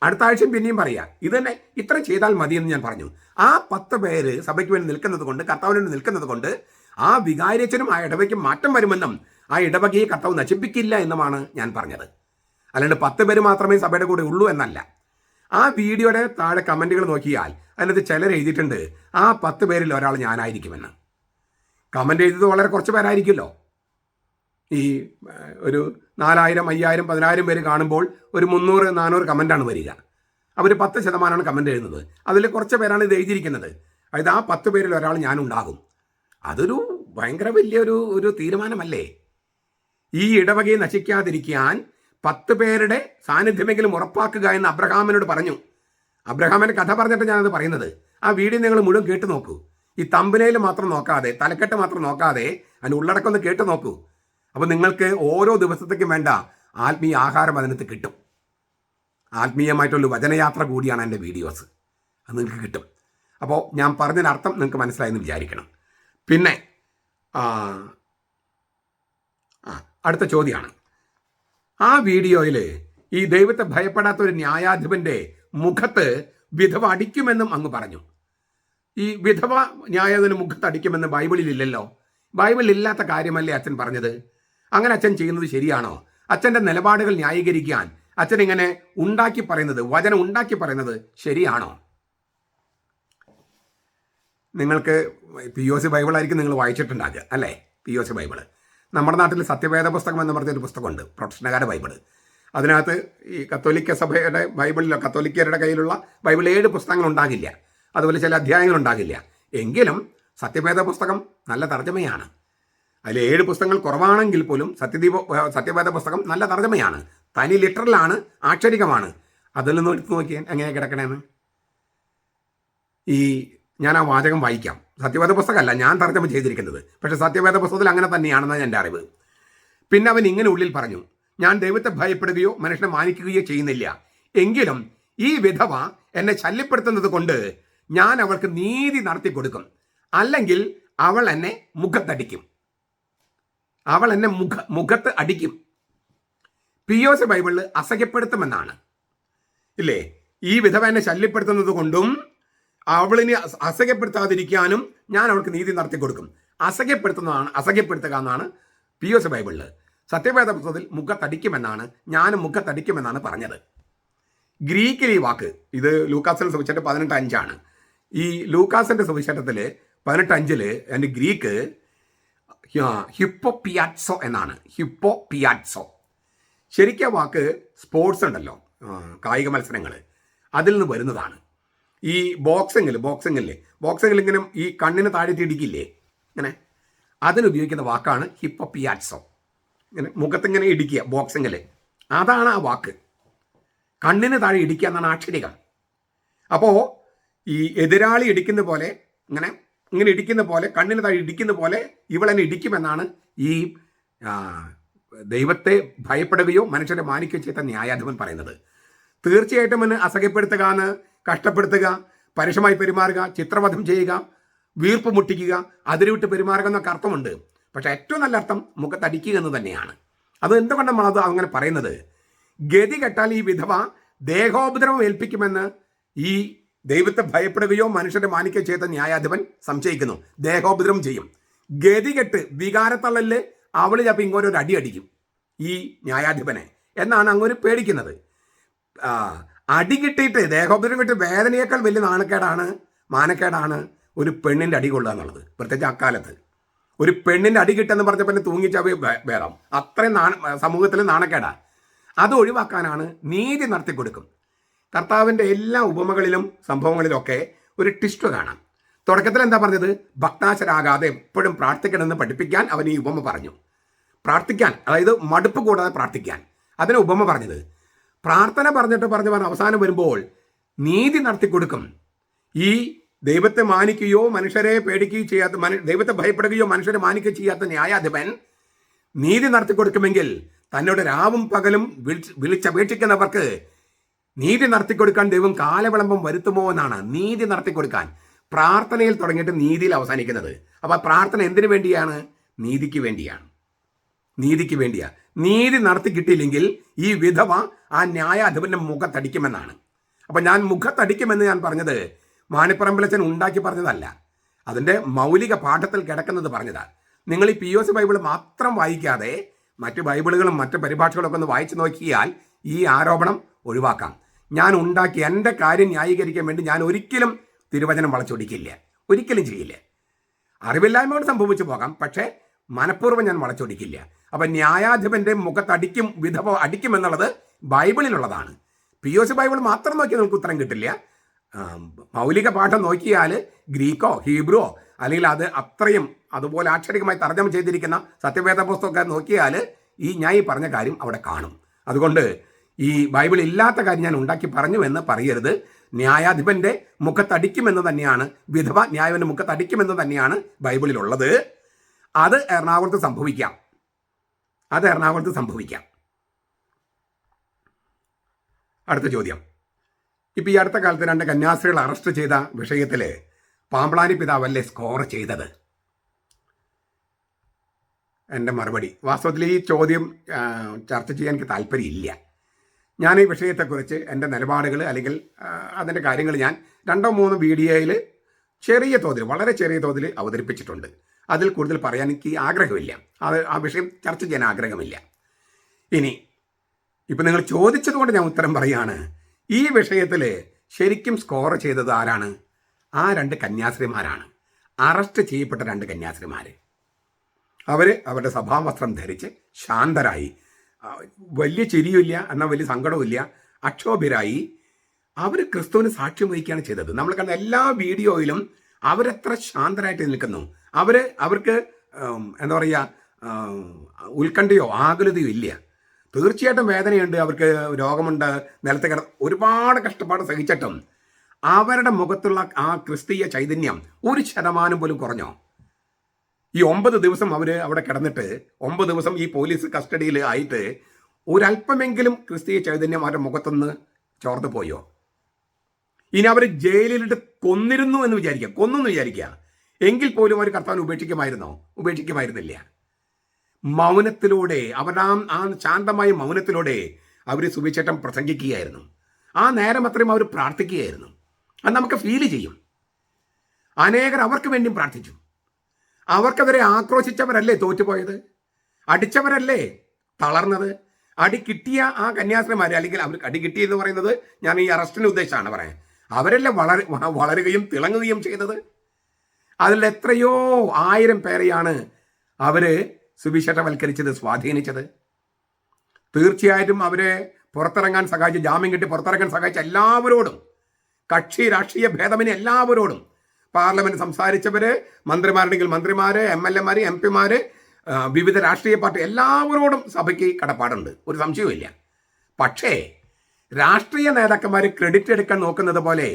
അടുത്ത ആഴ്ചയും പിന്നെയും പറയുക. ഇത് തന്നെ ഇത്ര ചെയ്താൽ മതിയെന്ന് ഞാൻ പറഞ്ഞു. ആ 10 പേര് സഭയ്ക്ക് വേണ്ടി നിൽക്കുന്നത് കൊണ്ട്, കർത്താവിന് വേണ്ടി നിൽക്കുന്നത് കൊണ്ട് ആ വികാരിയച്ഛനും ആ ഇടവയ്ക്ക് മാറ്റം വരുമെന്നും ആ ഇടവകയെ കർത്താവ് നശിപ്പിക്കില്ല എന്നുമാണ് ഞാൻ പറഞ്ഞത്. അല്ലാണ്ട് 10 പേര് മാത്രമേ സഭയുടെ കൂടെ ഉള്ളൂ എന്നല്ല. ആ വീഡിയോയുടെ താഴെ കമൻറ്റുകൾ നോക്കിയാൽ അതിനകത്ത് ചിലർ എഴുതിയിട്ടുണ്ട്, ആ 10 പേരിൽ ഒരാൾ ഞാനായിരിക്കുമെന്ന്. കമൻ്റ് എഴുതിയത് വളരെ കുറച്ച് പേരായിരിക്കുമല്ലോ. ഈ ഒരു 4000, 5000, 10000 പേര് കാണുമ്പോൾ ഒരു 300-400 കമൻ്റാണ് വരിക. അവർ 10% കമൻ്റ് എഴുതുന്നത്. അതിൽ കുറച്ച് പേരാണ് ഇത് എഴുതിയിരിക്കുന്നത്. അതായത് ആ 10 പേരിൽ ഒരാൾ ഞാനുണ്ടാകും. അതൊരു ഭയങ്കര വലിയൊരു തീരുമാനമല്ലേ? ഈ ഇടവകയെ നശിക്കാതിരിക്കാൻ 10 പേരുടെ സാന്നിധ്യമെങ്കിലും ഉറപ്പാക്കുക എന്ന് അബ്രഹാമിനോട് പറഞ്ഞു. അബ്രഹാമിൻ്റെ കഥ പറഞ്ഞിട്ട് ഞാനത് പറയുന്നത്. ആ വീഡിയോ നിങ്ങൾ മുഴുവൻ കേട്ട് നോക്കൂ. ഈ തമ്പനയിൽ മാത്രം നോക്കാതെ, തലക്കെട്ട് മാത്രം നോക്കാതെ അതിന് ഉള്ളടക്കം ഒന്ന് കേട്ട് നോക്കൂ. അപ്പോൾ നിങ്ങൾക്ക് ഓരോ ദിവസത്തേക്കും വേണ്ട ആത്മീയ ആഹാരം അതിനകത്ത് കിട്ടും. ആത്മീയമായിട്ടുള്ള വചനയാത്ര കൂടിയാണ് എൻ്റെ വീഡിയോസ്. അത് നിങ്ങൾക്ക് കിട്ടും. അപ്പോൾ ഞാൻ പറഞ്ഞതിനർത്ഥം നിങ്ങൾക്ക് മനസ്സിലായെന്ന് വിചാരിക്കണം. പിന്നെ അടുത്ത ചോദ്യമാണ്, ആ വീഡിയോയിൽ ഈ ദൈവത്തെ ഭയപ്പെടാത്ത ഒരു ന്യായാധിപൻ്റെ മുഖത്ത് വിധവ അടിക്കുമെന്നും അങ്ങ് പറഞ്ഞു. ഈ വിധവ ന്യായാധിപന് മുഖത്ത് അടിക്കുമെന്ന് ബൈബിളിൽ ഇല്ലല്ലോ. ബൈബിളിൽ ഇല്ലാത്ത കാര്യമല്ലേ അച്ഛൻ പറഞ്ഞത്? അങ്ങനെ അച്ഛൻ ചെയ്യുന്നത് ശരിയാണോ? അച്ഛൻ്റെ നിലപാടുകൾ ന്യായീകരിക്കാൻ അച്ഛൻ ഇങ്ങനെ ഉണ്ടാക്കി പറയുന്നത്, വചനം ഉണ്ടാക്കി പറയുന്നത് ശരിയാണോ? നിങ്ങൾക്ക് POC ബൈബിളായിരിക്കും നിങ്ങൾ വായിച്ചിട്ടുണ്ടാകുക അല്ലേ? POC Bible. നമ്മുടെ നാട്ടിൽ സത്യവേദ പുസ്തകം എന്ന് പറഞ്ഞൊരു പുസ്തകമുണ്ട്, പ്രൊട്ടസ്റ്റന്റുകാരുടെ ബൈബിള്. അതിനകത്ത് ഈ കത്തോലിക്ക സഭയുടെ ബൈബിളിലോ കത്തോലിക്കരുടെ കയ്യിലുള്ള ബൈബിൾ 7 പുസ്തകങ്ങൾ ഉണ്ടാകില്ല. അതുപോലെ ചില അധ്യായങ്ങൾ ഉണ്ടാകില്ല. എങ്കിലും സത്യവേദ പുസ്തകം നല്ല തർജ്ജമയാണ്. അതിൽ 7 പുസ്തകങ്ങൾ കുറവാണെങ്കിൽ പോലും സത്യവേദ പുസ്തകം നല്ല തർജ്ജമയാണ്. തനി ലിറ്ററലാണ്, ആക്ഷരികമാണ്. അതിൽ നിന്ന് എടുത്ത് നോക്കിയാൽ എങ്ങനെ കിടക്കണേന്ന്. ഞാൻ ആ വാചകം വായിക്കാം. സത്യവേദ പുസ്തകമല്ല ഞാൻ തർജ്ജമ ചെയ്തിരിക്കുന്നത്, പക്ഷേ സത്യവേദ പുസ്തകത്തിൽ അങ്ങനെ തന്നെയാണെന്നാണ് എൻ്റെ അറിവ്. പിന്നെ അവൻ ഇങ്ങനെ ഉള്ളിൽ പറഞ്ഞു, ഞാൻ ദൈവത്തെ ഭയപ്പെടുകയോ മനുഷ്യനെ മാനിക്കുകയോ ചെയ്യുന്നില്ല. എങ്കിലും ഈ വിധവ എന്നെ ശല്യപ്പെടുത്തുന്നത് കൊണ്ട് ഞാൻ അവൾക്ക് നീതി നടത്തി കൊടുക്കും. അല്ലെങ്കിൽ അവൾ എന്നെ മുഖത്തടിക്കും. മുഖത്ത് അടിക്കും. POC ബൈബിളിൽ അസഹ്യപ്പെടുത്തുമെന്നാണ് ഇല്ലേ? ഈ വിധവ എന്നെ ശല്യപ്പെടുത്തുന്നത് കൊണ്ടും അവളിനെ അസഹ്യപ്പെടുത്താതിരിക്കാനും ഞാൻ അവൾക്ക് നീതി നടത്തി കൊടുക്കും. അസഹ്യപ്പെടുത്തുക എന്നാണ് POC ബൈബിളിൽ. സത്യവേദ പുസ്തകത്തിൽ മുഖത്തടിക്കുമെന്നാണ്, ഞാനും മുഖത്തടിക്കുമെന്നാണ് പറഞ്ഞത്. ഗ്രീക്കിൽ ഈ വാക്ക്, ഇത് ലൂക്കാസിന്റെ സുവിശേഷം 18:5 ഈ ലൂക്കാസിന്റെ സുവിശേഷത്തിൽ 18:5 അതിൻ്റെ ഗ്രീക്ക് ഹിപ്പോപിയാറ്റ്സോ എന്നാണ്. ഹിപ്പോപിയാറ്റ്സോ. ശരിക്കും വാക്ക് സ്പോർട്സ് ഉണ്ടല്ലോ, കായിക മത്സരങ്ങൾ, അതിൽ നിന്ന് വരുന്നതാണ്. ഈ ബോക്സിങ്ങിൽ ഇങ്ങനെ ഈ കണ്ണിന് താഴെ ഇടിക്കില്ലേ, ഇങ്ങനെ അതിനുപയോഗിക്കുന്ന വാക്കാണ് ഹിപ്പോപിയാറ്റ്സോ. ഇങ്ങനെ മുഖത്തിങ്ങനെ ഇടിക്കുക ബോക്സിങ്ങിൽ, അതാണ് ആ വാക്ക്. കണ്ണിന് താഴെ ഇടിക്കുക എന്നാണ് ആക്ഷരികം. അപ്പോൾ ഈ എതിരാളി ഇടിക്കുന്ന പോലെ ഇങ്ങനെ ഇടിക്കുന്ന പോലെ, കണ്ണിന് താഴെ ഇടിക്കുന്ന പോലെ ഇവളെന്നെ ഇടിക്കുമെന്നാണ് ഈ ദൈവത്തെ ഭയപ്പെടുകയോ മനുഷ്യരെ മാനിക്കുകയോ ചെയ്ത ന്യായാധിപൻ പറയുന്നത്. തീർച്ചയായിട്ടും എന്നെ അസഹ്യപ്പെടുത്തുക, കഷ്ടപ്പെടുത്തുക, പരുഷമായി പെരുമാറുക, ചിത്രവധം ചെയ്യുക, വീർപ്പ് മുട്ടിക്കുക, അതിരുവിട്ട് പെരുമാറുക എന്നൊക്കെ അർത്ഥമുണ്ട്. പക്ഷേ ഏറ്റവും നല്ല അർത്ഥം മുഖത്തടിക്കുക എന്ന് തന്നെയാണ്. അത് എന്തുകൊണ്ടാണ് അത് അങ്ങനെ പറയുന്നത്? ഗതി കെട്ടാൽ ഈ വിധവ ദേഹോപദ്രവം ഏൽപ്പിക്കുമെന്ന് ഈ ദൈവത്തെ ഭയപ്പെടുകയോ മനുഷ്യരെ മാനിക്കുകയോ ചെയ്ത ന്യായാധിപൻ സംശയിക്കുന്നു. ദേഹോപദ്രവം ചെയ്യും. ഗതികെട്ട് വികാരത്തള്ളല് അവള് ചിലപ്പോൾ ഇങ്ങോട്ടൊരു അടി അടിക്കും ഈ ന്യായാധിപനെ എന്നാണ് അങ്ങോട്ട് പേടിക്കുന്നത്. അടി കിട്ടിയിട്ട് ദേഹോപദ്രവം കിട്ടി വേദനയേക്കാൾ വലിയ മാനക്കേടാണ് ഒരു പെണ്ണിൻ്റെ അടി കൊള്ളുക എന്നുള്ളത്. പ്രത്യേകിച്ച് അക്കാലത്ത് ഒരു പെണ്ണിൻ്റെ അടി കിട്ടുമെന്ന് പറഞ്ഞപ്പോൾ തന്നെ തൂങ്ങിച്ചാവേ വേണം. അത്രയും സമൂഹത്തിൽ നാണക്കേടാണ്. അത് ഒഴിവാക്കാനാണ് നീതി നടത്തി കൊടുക്കും. കർത്താവിൻ്റെ എല്ലാ ഉപമകളിലും സംഭവങ്ങളിലൊക്കെ ഒരു ട്വിസ്റ്റ് കാണാം. തുടക്കത്തിൽ എന്താ പറഞ്ഞത്? ഭക്താശരാകാതെ എപ്പോഴും പ്രാർത്ഥിക്കണമെന്ന് പഠിപ്പിക്കാൻ അവൻ ഈ ഉപമ പറഞ്ഞു. പ്രാർത്ഥിക്കാൻ, അതായത് മടുപ്പ് കൂടാതെ പ്രാർത്ഥിക്കാൻ, അതിനെ ഉപമ പറഞ്ഞത്. പ്രാർത്ഥന പറഞ്ഞ് അവസാനം വരുമ്പോൾ നീതി നടത്തി കൊടുക്കും. ഈ ദൈവത്തെ മാനിക്കുകയോ മനുഷ്യരെ പേടിക്കുകയോ ചെയ്യാത്ത, ദൈവത്തെ ഭയപ്പെടുകയോ മനുഷ്യരെ മാനിക്കുകയോ ചെയ്യാത്ത ന്യായാധിപൻ നീതി നടത്തി കൊടുക്കുമെങ്കിൽ തന്നോട് രാവും പകലും വിളിച്ചപേക്ഷിക്കുന്നവർക്ക് നീതി നടത്തിക്കൊടുക്കാൻ ദൈവം കാലവിളംബം വരുത്തുമോ എന്നാണ്. നീതി നടത്തിക്കൊടുക്കാൻ പ്രാർത്ഥനയിൽ തുടങ്ങിയിട്ട് നീതിയിൽ അവസാനിക്കുന്നത്. അപ്പോൾ പ്രാർത്ഥന എന്തിനു വേണ്ടിയാണ്? നീതിക്ക് വേണ്ടിയാണ്. നീതി നടത്തി കിട്ടിയില്ലെങ്കിൽ ഈ വിധവ ആ ന്യായാധിപന്റെ മുഖത്തടിക്കുമെന്നാണ്. അപ്പം ഞാൻ മുഖത്തടിക്കുമെന്ന് ഞാൻ പറഞ്ഞത് മാണിപ്പറമ്പിലച്ചൻ ഉണ്ടാക്കി പറഞ്ഞതല്ല, അതിൻ്റെ മൗലിക പാഠത്തിൽ കിടക്കുന്നത് പറഞ്ഞതാണ്. നിങ്ങൾ ഈ POC ബൈബിൾ മാത്രം വായിക്കാതെ മറ്റ് ബൈബിളുകളും മറ്റ് പരിഭാഷകളൊക്കെ ഒന്ന് വായിച്ചു നോക്കിയാൽ ഈ ആരോപണം ഒഴിവാക്കാം. ഞാൻ ഉണ്ടാക്കി എൻ്റെ കാര്യം ന്യായീകരിക്കാൻ വേണ്ടി ഞാൻ ഒരിക്കലും തിരുവചനം വളച്ചൊടിക്കില്ല, ഒരിക്കലും ചെയ്യില്ല. അറിവില്ലായ്മ കൊണ്ട് സംഭവിച്ചു പോകാം, പക്ഷേ മനഃപൂർവ്വം ഞാൻ വളച്ചൊടിക്കില്ല. അപ്പം ന്യായാധിപൻ്റെ മുഖത്തടിക്കും, വിധവ അടിക്കുമെന്നുള്ളത് ബൈബിളിലുള്ളതാണ്. POC ബൈബിൾ മാത്രം നോക്കിയാൽ നമുക്ക് ഉത്തരം കിട്ടില്ല. മൗലിക പാഠം നോക്കിയാൽ ഗ്രീക്കോ ഹീബ്രുവോ അല്ലെങ്കിൽ അത് അത്രയും അതുപോലെ ആക്ഷരികമായി തർജ്ജമ ചെയ്തിരിക്കുന്ന സത്യവേദ പുസ്തകമൊക്കെ നോക്കിയാൽ ഞാൻ ഈ പറഞ്ഞ കാര്യം അവിടെ കാണും. അതുകൊണ്ട് ഈ ബൈബിൾ ഇല്ലാത്ത കാര്യം ഞാൻ ഉണ്ടാക്കി പറഞ്ഞു എന്ന് പറയരുത്. ന്യായാധിപന്റെ മുഖത്തടിക്കുമെന്ന് തന്നെയാണ്, വിധവ ന്യായാധിപന്റെ മുഖത്തടിക്കുമെന്ന് തന്നെയാണ് ബൈബിളിലുള്ളത്. അത് എറണാകുളത്ത് സംഭവിക്കാം. അടുത്ത ചോദ്യം. ഇപ്പം ഈ അടുത്ത കാലത്ത് 2 കന്യാസ്ത്രീകൾ അറസ്റ്റ് ചെയ്ത വിഷയത്തിൽ പാമ്പ്ളാനി പിതാവല്ലേ സ്കോർ ചെയ്തത്? എൻ്റെ മറുപടി, വാസ്തവത്തിൽ ഈ ചോദ്യം ചർച്ച ചെയ്യാൻ എനിക്ക് താല്പര്യമില്ല. ഞാൻ ഈ വിഷയത്തെക്കുറിച്ച് എൻ്റെ നിലപാടുകൾ അല്ലെങ്കിൽ അതിൻ്റെ കാര്യങ്ങൾ ഞാൻ 2-3 വീഡിയോയിൽ വളരെ ചെറിയ തോതിൽ അവതരിപ്പിച്ചിട്ടുണ്ട്. അതിൽ കൂടുതൽ പറയാൻ എനിക്ക് ആഗ്രഹമില്ല. ആ വിഷയം ചർച്ച ചെയ്യാൻ ആഗ്രഹമില്ല. ഇനി ഇപ്പം നിങ്ങൾ ചോദിച്ചതുകൊണ്ട് ഞാൻ ഉത്തരം പറയുകയാണ്. ഈ വിഷയത്തിൽ ശരിക്കും സ്കോർ ചെയ്തത് ആരാണ്? ആ 2 കന്യാസ്ത്രീമാരാണ്. അറസ്റ്റ് ചെയ്യപ്പെട്ട 2 കന്യാസ്ത്രീമാർ. അവർ അവരുടെ സഭാവസ്ത്രം ധരിച്ച് ശാന്തരായി, വലിയ ചിരിയുമില്ല എന്നാൽ വലിയ സങ്കടവുമില്ല, അക്ഷോഭ്യരായി അവർ ക്രിസ്തുവിന് സാക്ഷ്യം വഹിക്കുകയാണ് ചെയ്തത്. നമ്മൾ കണ്ട എല്ലാ വീഡിയോയിലും അവരെത്ര ശാന്തരായിട്ട് നിൽക്കുന്നു. അവർക്ക് എന്താ പറയുക, ഉത്കണ്ഠയോ ആകുലതയോ ഇല്ല. തീർച്ചയായിട്ടും വേദനയുണ്ട്, അവർക്ക് രോഗമുണ്ട്, നിലത്ത് ഒരുപാട് കഷ്ടപ്പാട് സഹിച്ചിട്ടും അവരുടെ മുഖത്തുള്ള ആ ക്രിസ്തീയ ചൈതന്യം 1% പോലും കുറഞ്ഞോ? ഈ 9 ദിവസം അവർ അവിടെ കിടന്നിട്ട് 9 ദിവസം ഈ പോലീസ് കസ്റ്റഡിയിൽ ആയിട്ട് ഒരല്പമെങ്കിലും ക്രിസ്തീയ ചൈതന്യം അവരുടെ മുഖത്തുനിന്ന് ചോർന്നു പോയോ? ഇനി അവർ ജയിലിലിട്ട് കൊന്നു എന്ന് വിചാരിക്കുക, എങ്കിൽ പോലും അവർ കർത്താവിനെ ഉപേക്ഷിക്കുമായിരുന്നില്ല. മൗനത്തിലൂടെ, അവരുടെ ആ ശാന്തമായ മൗനത്തിലൂടെ അവർ സുവിശേഷം പ്രസംഗിക്കുകയായിരുന്നു. ആ നേരം അത്രയും അവർ പ്രാർത്ഥിക്കുകയായിരുന്നു. അത് നമുക്ക് ഫീൽ ചെയ്യും. അനേകർ അവർക്ക് വേണ്ടിയും പ്രാർത്ഥിച്ചു. അവർക്കെതിരെ ആക്രോശിച്ചവരല്ലേ തോറ്റുപോയത്? അടിച്ചവരല്ലേ തളർന്നത്? അടി കിട്ടിയ ആ കന്യാസ്ത്രീമാർ, അല്ലെങ്കിൽ അവർക്ക് അടി കിട്ടിയെന്ന് പറയുന്നത് ഞാൻ ഈ അറസ്റ്റിന് ഉദ്ദേശമാണ് പറയാൻ, അവരല്ലേ വളരുകയും തിളങ്ങുകയും ചെയ്തത്. അതിൽ എത്രയോ 1000 പേരെയാണ് അവർ സുവിശേഷവൽക്കരിച്ചത്, സ്വാധീനിച്ചത്. തീർച്ചയായിട്ടും അവരെ പുറത്തിറങ്ങാൻ സഹായിച്ച്, ജാമ്യം കിട്ടി പുറത്തിറങ്ങാൻ സഹായിച്ച എല്ലാവരോടും, കക്ഷി രാഷ്ട്രീയ ഭേദമന്യേ എല്ലാവരോടും, പാർലമെന്റ് സംസാരിച്ചവര്, മന്ത്രിമാരുണ്ടെങ്കിൽ മന്ത്രിമാര്, MLA മാര്, MP മാര്, വിവിധ രാഷ്ട്രീയ പാർട്ടി എല്ലാവരോടും സഭയ്ക്ക് കടപ്പാടുണ്ട്, ഒരു സംശയവുമില്ല. പക്ഷേ രാഷ്ട്രീയ നേതാക്കന്മാർ ക്രെഡിറ്റ് എടുക്കാൻ നോക്കുന്നത് പോലെ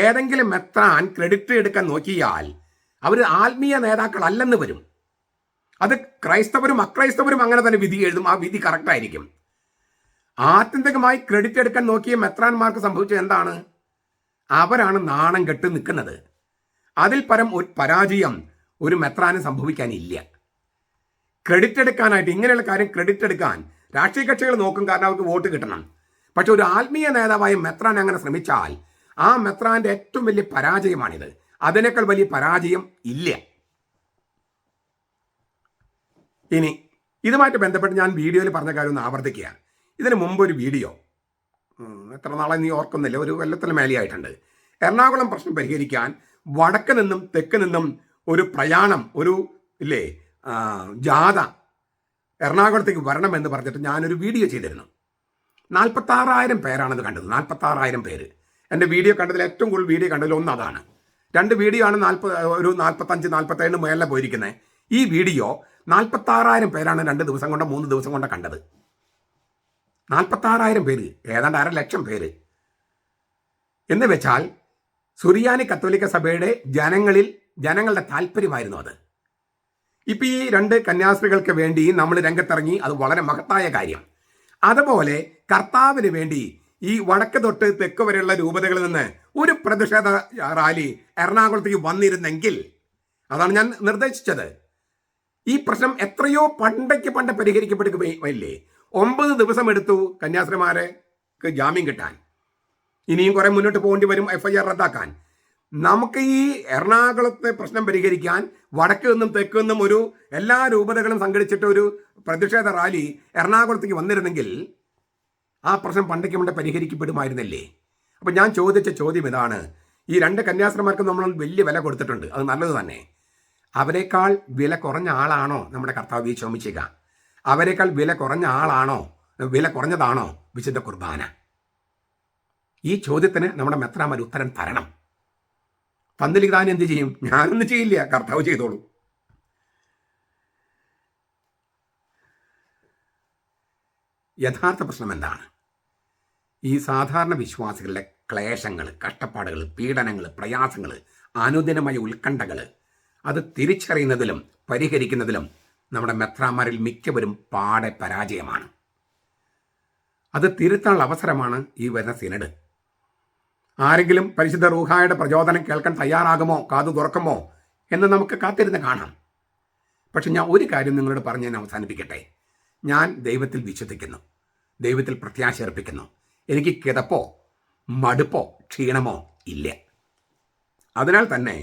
ഏതെങ്കിലും മെത്രാൻ ക്രെഡിറ്റ് എടുക്കാൻ നോക്കിയാൽ അവർ ആത്മീയ നേതാക്കളല്ലെന്ന് വരും. അത് ക്രൈസ്തവരും അക്രൈസ്തവരും അങ്ങനെ തന്നെ വിധി എഴുതും. ആ വിധി കറക്റ്റായിരിക്കും. ആത്യന്തികമായി ക്രെഡിറ്റ് എടുക്കാൻ നോക്കിയ മെത്രാന്മാർക്ക് സംഭവിച്ചത് എന്താണ്? അവരാണ് നാണം കെട്ട് നിൽക്കുന്നത്. അതിൽ പരം ഒരു പരാജയം ഒരു മെത്രാന് സംഭവിക്കാനില്ല. ക്രെഡിറ്റ് എടുക്കാനായിട്ട്, ഇങ്ങനെയുള്ള കാര്യം ക്രെഡിറ്റ് എടുക്കാൻ രാഷ്ട്രീയ കക്ഷികൾ നോക്കും, കാരണം അവർക്ക് വോട്ട് കിട്ടണം. പക്ഷെ ഒരു ആത്മീയ നേതാവായ മെത്രാൻ അങ്ങനെ ശ്രമിച്ചാൽ ആ മെത്രാന്റെ ഏറ്റവും വലിയ പരാജയമാണിത്. അതിനേക്കാൾ വലിയ പരാജയം ഇല്ല. ഇനി ഇതുമായിട്ട് ബന്ധപ്പെട്ട് ഞാൻ വീഡിയോയിൽ പറഞ്ഞ കാര്യം ഒന്ന് ആവർത്തിക്കുക. ഇതിന് മുമ്പ് ഒരു വീഡിയോ, എത്ര നാളെ നീ ഓർക്കുന്നില്ല, ഒരു കൊല്ലത്തിന് മേലെയായിട്ടുണ്ട്. എറണാകുളം പ്രശ്നം പരിഹരിക്കാൻ വടക്ക് നിന്നും തെക്ക് നിന്നും ഒരു പ്രയാണം, ഒരു ഇല്ലേ ജാഥ എറണാകുളത്തേക്ക് വരണമെന്ന് പറഞ്ഞിട്ട് ഞാനൊരു വീഡിയോ ചെയ്തിരുന്നു. 46,000 പേരാണത് കണ്ടത്. 46,000 പേര്. എൻ്റെ വീഡിയോ കണ്ടതിൽ ഏറ്റവും കൂടുതൽ വീഡിയോ കണ്ടതിൽ ഒന്ന് അതാണ്. 2 വീഡിയോ ആണ് ഒരു 45-47 മേലെ പോയിരിക്കുന്നത്. ഈ വീഡിയോ 46,000 പേരാണ് 2 ദിവസം കൊണ്ടോ 3 ദിവസം കൊണ്ടോ കണ്ടത്. 46,000 പേര്, ഏതാണ്ട് 1,00,000 പേര് എന്ന് വെച്ചാൽ സുറിയാനി കത്തോലിക്ക സഭയുടെ ജനങ്ങളുടെ താല്പര്യമായിരുന്നു അത്. ഇപ്പം ഈ 2 കന്യാസ്ത്രീകൾക്ക് വേണ്ടി നമ്മൾ രംഗത്തിറങ്ങി, അത് വളരെ മഹത്തായ കാര്യം. അതുപോലെ കർത്താവിന് വേണ്ടി ഈ വടക്ക് തൊട്ട് തെക്ക് വരെയുള്ള രൂപതകളിൽ നിന്ന് ഒരു പ്രതിഷേധ റാലി എറണാകുളത്തേക്ക് വന്നിരുന്നെങ്കിൽ, അതാണ് ഞാൻ നിർദ്ദേശിച്ചത്. ഈ പ്രശ്നം എത്രയോ പണ്ട് പരിഹരിക്കപ്പെടുകയില്ലേ. 9 ദിവസം എടുത്തു കന്യാസ്ത്രീമാർക്ക് ജാമ്യം കിട്ടാൻ. ഇനിയും കുറെ മുന്നോട്ട് പോകേണ്ടി വരും FIR റദ്ദാക്കാൻ. നമുക്ക് ഈ എറണാകുളത്തെ പ്രശ്നം പരിഹരിക്കാൻ വടക്ക് നിന്നും തെക്ക് നിന്നും ഒരു എല്ലാ രൂപതകളും സംഘടിച്ചിട്ട് ഒരു പ്രതിഷേധ റാലി എറണാകുളത്തേക്ക് വന്നിരുന്നെങ്കിൽ ആ പ്രശ്നം പണ്ട് പരിഹരിക്കപ്പെടുമായിരുന്നില്ലേ. അപ്പം ഞാൻ ചോദിച്ച ചോദ്യം ഇതാണ്. ഈ 2 കന്യാസ്ത്രീമാർക്ക് നമ്മൾ വലിയ വില കൊടുത്തിട്ടുണ്ട്, അത് നല്ലത് തന്നെ. അവരെക്കാൾ വില കുറഞ്ഞ ആളാണോ നമ്മുടെ കർത്താവ് ശോമിച്ചിക? അവരെക്കാൾ വില കുറഞ്ഞതാണോ വിശുദ്ധ കുർബാന? ഈ ചോദ്യത്തിന് നമ്മുടെ മെത്രാന്മാർ ഉത്തരം തരണം. പന്തലിൽ താൻ എന്ത് ചെയ്യും? ഞാനൊന്നും ചെയ്യില്ല, കർത്താവ് ചെയ്തോളൂ. യഥാർത്ഥ പ്രശ്നം എന്താണ്? ഈ സാധാരണ വിശ്വാസികളുടെ ക്ലേശങ്ങൾ, കഷ്ടപ്പാടുകൾ, പീഡനങ്ങൾ, പ്രയാസങ്ങൾ, അനുദിനമായ ഉത്കണ്ഠകൾ, അത് തിരിച്ചറിയുന്നതിലും പരിഹരിക്കുന്നതിലും നമ്മുടെ മെത്രാന്മാരിൽ മിക്കവരും പാടെ പരാജയമാണ്. അത് തിരുത്താനുള്ള അവസരമാണ് ഈ വരുന്ന സിനഡ്. ആരെങ്കിലും പരിശുദ്ധ റൂഹായുടെ പ്രചോദനം കേൾക്കാൻ തയ്യാറാകുമോ, കാതു തുറക്കുമോ എന്ന് നമുക്ക് കാത്തിരുന്ന് കാണാം. പക്ഷെ ഞാൻ ഒരു കാര്യം നിങ്ങളോട് പറഞ്ഞ് ഞാൻ അവസാനിപ്പിക്കട്ടെ. ഞാൻ ദൈവത്തിൽ വിശ്വസിക്കുന്നു, ദൈവത്തിൽ പ്രത്യാശ അർപ്പിക്കുന്നു. എനിക്ക് കിതപ്പോ മടുപ്പോ ക്ഷീണമോ ഇല്ല. അതിനാൽ തന്നെ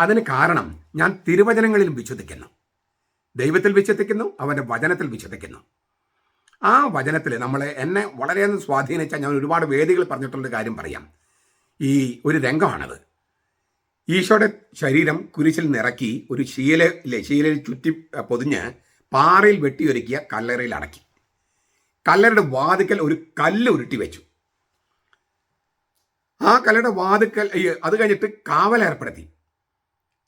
അതിന് കാരണം ഞാൻ തിരുവചനങ്ങളിലും വിശ്വസിക്കുന്നു, ദൈവത്തിൽ വിശ്വസിക്കുന്നു, അവൻ്റെ വചനത്തിൽ വിശ്വസിക്കുന്നു. ആ വചനത്തിൽ എന്നെ വളരെയധികം സ്വാധീനിച്ച, ഞാൻ ഒരുപാട് വേദികൾ പറഞ്ഞിട്ടുള്ള കാര്യം പറയാം. ഈ ഒരു രംഗമാണത്. ഈശോയുടെ ശരീരം കുരിശിൽ നിറക്കി ഒരു ശീലയിൽ ചുറ്റി പൊതിഞ്ഞ് പാറയിൽ വെട്ടിയൊരുക്കിയ കല്ലറയിൽ അടക്കി. കല്ലറയുടെ വാതിക്കൽ ഒരു കല്ല് ഉരുട്ടി വെച്ചു. ആ കല്ലറയുടെ വാതിക്കൽ അത് കഴിഞ്ഞിട്ട്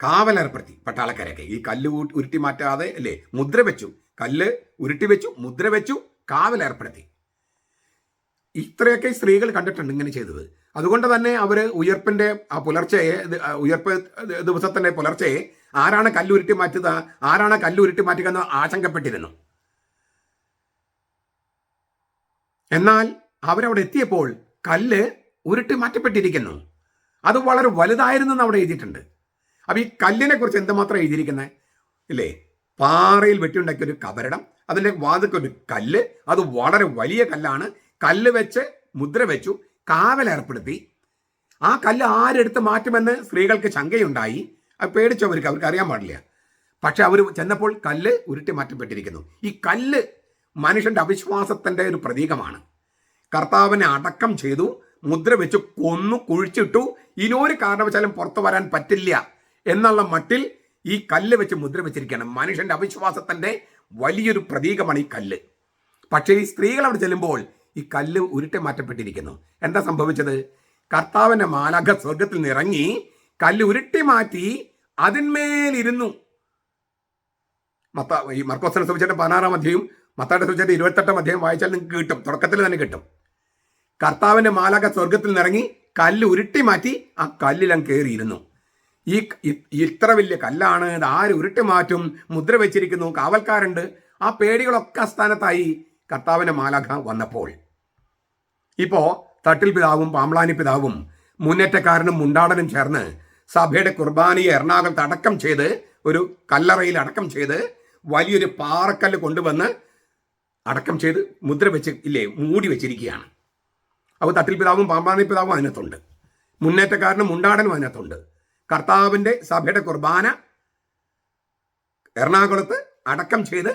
കാവലേർപ്പെടുത്തി പട്ടാളക്കാരൊക്കെ. ഈ കല്ല് ഉരുട്ടി മാറ്റാതെ മുദ്ര വെച്ചു, കല്ല് ഉരുട്ടി വെച്ചു, മുദ്ര വെച്ചു, കാവലേർപ്പെടുത്തി. ഇത്രയൊക്കെ സ്ത്രീകൾ കണ്ടിട്ടുണ്ട് ഇങ്ങനെ ചെയ്തത്. അതുകൊണ്ട് തന്നെ അവർ ഉയർപ്പ് ദിവസത്തിന്റെ പുലർച്ചെ ആരാണ് കല്ലുരുട്ടി മാറ്റുക, ആരാണ് കല്ലുരുട്ടി മാറ്റുക എന്ന് ആശങ്കപ്പെട്ടിരുന്നു. എന്നാൽ അവരവിടെ എത്തിയപ്പോൾ കല്ല് ഉരുട്ടി മാറ്റപ്പെട്ടിരിക്കുന്നു. അത് വളരെ വലുതായിരുന്നു എന്ന് അവിടെ എഴുതിയിട്ടുണ്ട്. അപ്പം ഈ കല്ലിനെ കുറിച്ച് എന്തുമാത്രം എഴുതിയിരിക്കുന്നത് പാറയിൽ വെട്ടിയുണ്ടാക്കിയ ഒരു കബരിടം, അതിൻ്റെ വാതിക്കൊരു കല്ല്, അത് വളരെ വലിയ കല്ലാണ്. കല്ല് വെച്ച് മുദ്ര വെച്ചു, കാവലേർപ്പെടുത്തി. ആ കല്ല് ആരെടുത്ത് മാറ്റുമെന്ന് സ്ത്രീകൾക്ക് ശങ്കയുണ്ടായി. അത് പേടിച്ചവർക്ക് അറിയാൻ പാടില്ല. പക്ഷെ അവർ ചെന്നപ്പോൾ കല്ല് ഉരുട്ടി മാറ്റപ്പെട്ടിരിക്കുന്നു. ഈ കല്ല് മനുഷ്യന്റെ അവിശ്വാസത്തിന്റെ ഒരു പ്രതീകമാണ്. കർത്താവിനെ അടക്കം ചെയ്തു, മുദ്ര വെച്ച് കൊന്നു, കുഴിച്ചിട്ടു. ഇനൊരു കാരണവശാലും പുറത്തു വരാൻ പറ്റില്ല എന്നുള്ള മട്ടിൽ ഈ കല്ല് വെച്ച് മുദ്ര വെച്ചിരിക്കുകയാണ്. മനുഷ്യന്റെ അവിശ്വാസത്തിന്റെ വലിയൊരു പ്രതീകമാണ് ഈ കല്ല്. പക്ഷേ ഈ സ്ത്രീകൾ അവിടെ ചെല്ലുമ്പോൾ ഈ കല്ല് ഉരുട്ടി മാറ്റപ്പെട്ടിരിക്കുന്നു. എന്താ സംഭവിച്ചത്? കർത്താവിന്റെ മാലാഖ സ്വർഗത്തിൽ നിറങ്ങി കല്ല് ഉരുട്ടി മാറ്റി അതിന്മേലിരുന്നു. ഈ മർക്കോസിന്റെ സുവിശേഷം 16-ാം അധ്യായം, മത്തായിയുടെ സുവിശേഷം 28-ാം അധ്യായം വായിച്ചാൽ നിങ്ങൾക്ക് കിട്ടും, തുടക്കത്തിൽ തന്നെ കിട്ടും. കർത്താവിന്റെ മാലാഖ സ്വർഗത്തിൽ നിറങ്ങി കല്ല് ഉരുട്ടി മാറ്റി ആ കല്ലിലങ്ങ് കയറിയിരുന്നു. ഇത്ര വലിയ കല്ലാണ്, ഇത് ആര് ഉരുട്ടി മാറ്റും? മുദ്ര വെച്ചിരിക്കുന്നു, കാവൽക്കാരുണ്ട്. ആ പേടികളൊക്കെ സ്ഥാനത്തായി കർത്താവിന്റെ മാലാഖ വന്നപ്പോൾ. ഇപ്പോ തട്ടിൽ പിതാവും പാമ്പ്ളാനി പിതാവും മുന്നേറ്റക്കാരനും മുണ്ടാടനും ചേർന്ന് സഭയുടെ കുർബാനയെ എറണാകുളത്ത് അടക്കം ചെയ്ത്, ഒരു കല്ലറയിൽ അടക്കം ചെയ്ത്, വലിയൊരു പാറക്കല്ല് കൊണ്ടുവന്ന് അടക്കം ചെയ്ത് മുദ്ര വെച്ച് മൂടി വെച്ചിരിക്കുകയാണ്. അപ്പോൾ തട്ടിൽ പിതാവും പാമ്പാണി പിതാവും അതിനകത്തുണ്ട്, മുന്നേറ്റക്കാരനും മുണ്ടാടനും അതിനകത്തുണ്ട്. കർത്താവിൻ്റെ സഭയുടെ കുർബാന എറണാകുളത്ത് അടക്കം ചെയ്ത്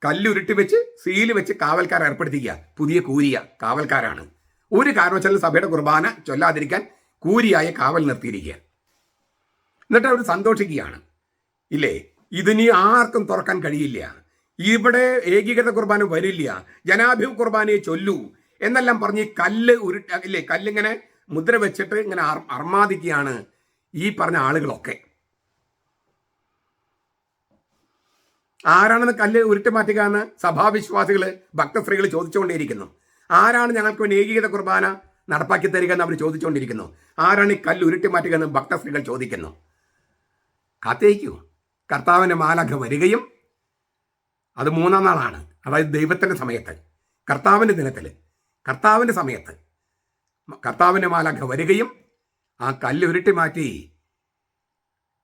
കല്ലുരുട്ടി വെച്ച് സീല് വെച്ച് കാവൽക്കാർ ഏർപ്പെടുത്തിക്കുക. പുതിയ കൂരിയ കാവൽക്കാരാണ്. ഒരു കാരണവശാലും സഭയുടെ കുർബാന ചൊല്ലാതിരിക്കാൻ കൂരിയായ കാവൽ നിർത്തിയിരിക്കുക. എന്നിട്ട് അവർ സന്തോഷിക്കുകയാണ്. ഇതിനി ആർക്കും തുറക്കാൻ കഴിയില്ല, ഇവിടെ ഏകീകൃത കുർബാന വരില്ല, ജനാഭിമുഖ കുർബാനയെ ചൊല്ലൂ എന്നെല്ലാം പറഞ്ഞ് കല്ലിങ്ങനെ മുദ്ര വെച്ചിട്ട് ഇങ്ങനെ അർമാദിക്കുകയാണ് ഈ പറഞ്ഞ ആളുകളൊക്കെ. ആരാണെന്ന് കല്ല് ഉരുട്ടി മാറ്റുക എന്ന് സഭാവിശ്വാസികൾ ഭക്തസ്ത്രീകൾ ചോദിച്ചുകൊണ്ടേയിരിക്കുന്നു. ആരാണ് ഞങ്ങൾക്ക് വേണ്ടി ഏകീകൃത കുർബാന നടപ്പാക്കി തരിക എന്ന് അവർ ചോദിച്ചുകൊണ്ടിരിക്കുന്നു. ആരാണ് ഈ കല്ല് ഉരുട്ടി മാറ്റുക എന്ന് ഭക്തസ്ത്രീകൾ ചോദിക്കുന്നു. കാത്തേക്കൂ, കർത്താവിൻ്റെ മാലാഖ വരികയും, അത് 3-ാം നാളാണ്, അതായത് ദൈവത്തിൻ്റെ സമയത്ത്, കർത്താവിൻ്റെ ദിനത്തിൽ, കർത്താവിൻ്റെ സമയത്ത് കർത്താവിൻ്റെ മാലാഖ വരികയും ആ കല്ല് ഉരുട്ടി മാറ്റി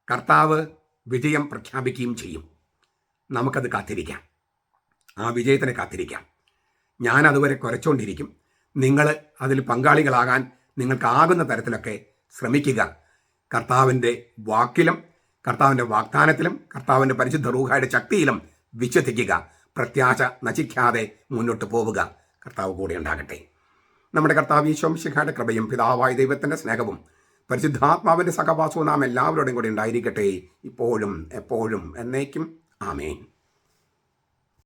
കർത്താവ് വിജയം പ്രഖ്യാപിക്കുകയും ചെയ്യും. നമുക്കത് കാത്തിരിക്കാം, ആ വിജയത്തിന് കാത്തിരിക്കാം. ഞാൻ അതുവരെ കുരച്ചുകൊണ്ടിരിക്കും. നിങ്ങൾ അതിൽ പങ്കാളികളാകാൻ നിങ്ങൾക്കാകുന്ന തരത്തിലൊക്കെ ശ്രമിക്കുക. കർത്താവിൻ്റെ വാക്കിലും കർത്താവിൻ്റെ വാഗ്ദാനത്തിലും കർത്താവിൻ്റെ പരിശുദ്ധ റൂഹായുടെ ശക്തിയിലും വിശ്വസിക്കുക. പ്രത്യാശ നശിക്കാതെ മുന്നോട്ട് പോവുക. കർത്താവ് കൂടെ ഉണ്ടാകട്ടെ. നമ്മുടെ കർത്താവ് ഈശോ മിശിഹായുടെ കൃപയും പിതാവായ ദൈവത്തിൻ്റെ സ്നേഹവും പരിശുദ്ധാത്മാവിൻ്റെ സഹവാസവും നാം എല്ലാവരോടും കൂടി ഉണ്ടായിരിക്കട്ടെ, ഇപ്പോഴും എപ്പോഴും എന്നേക്കും. ആമേൻ.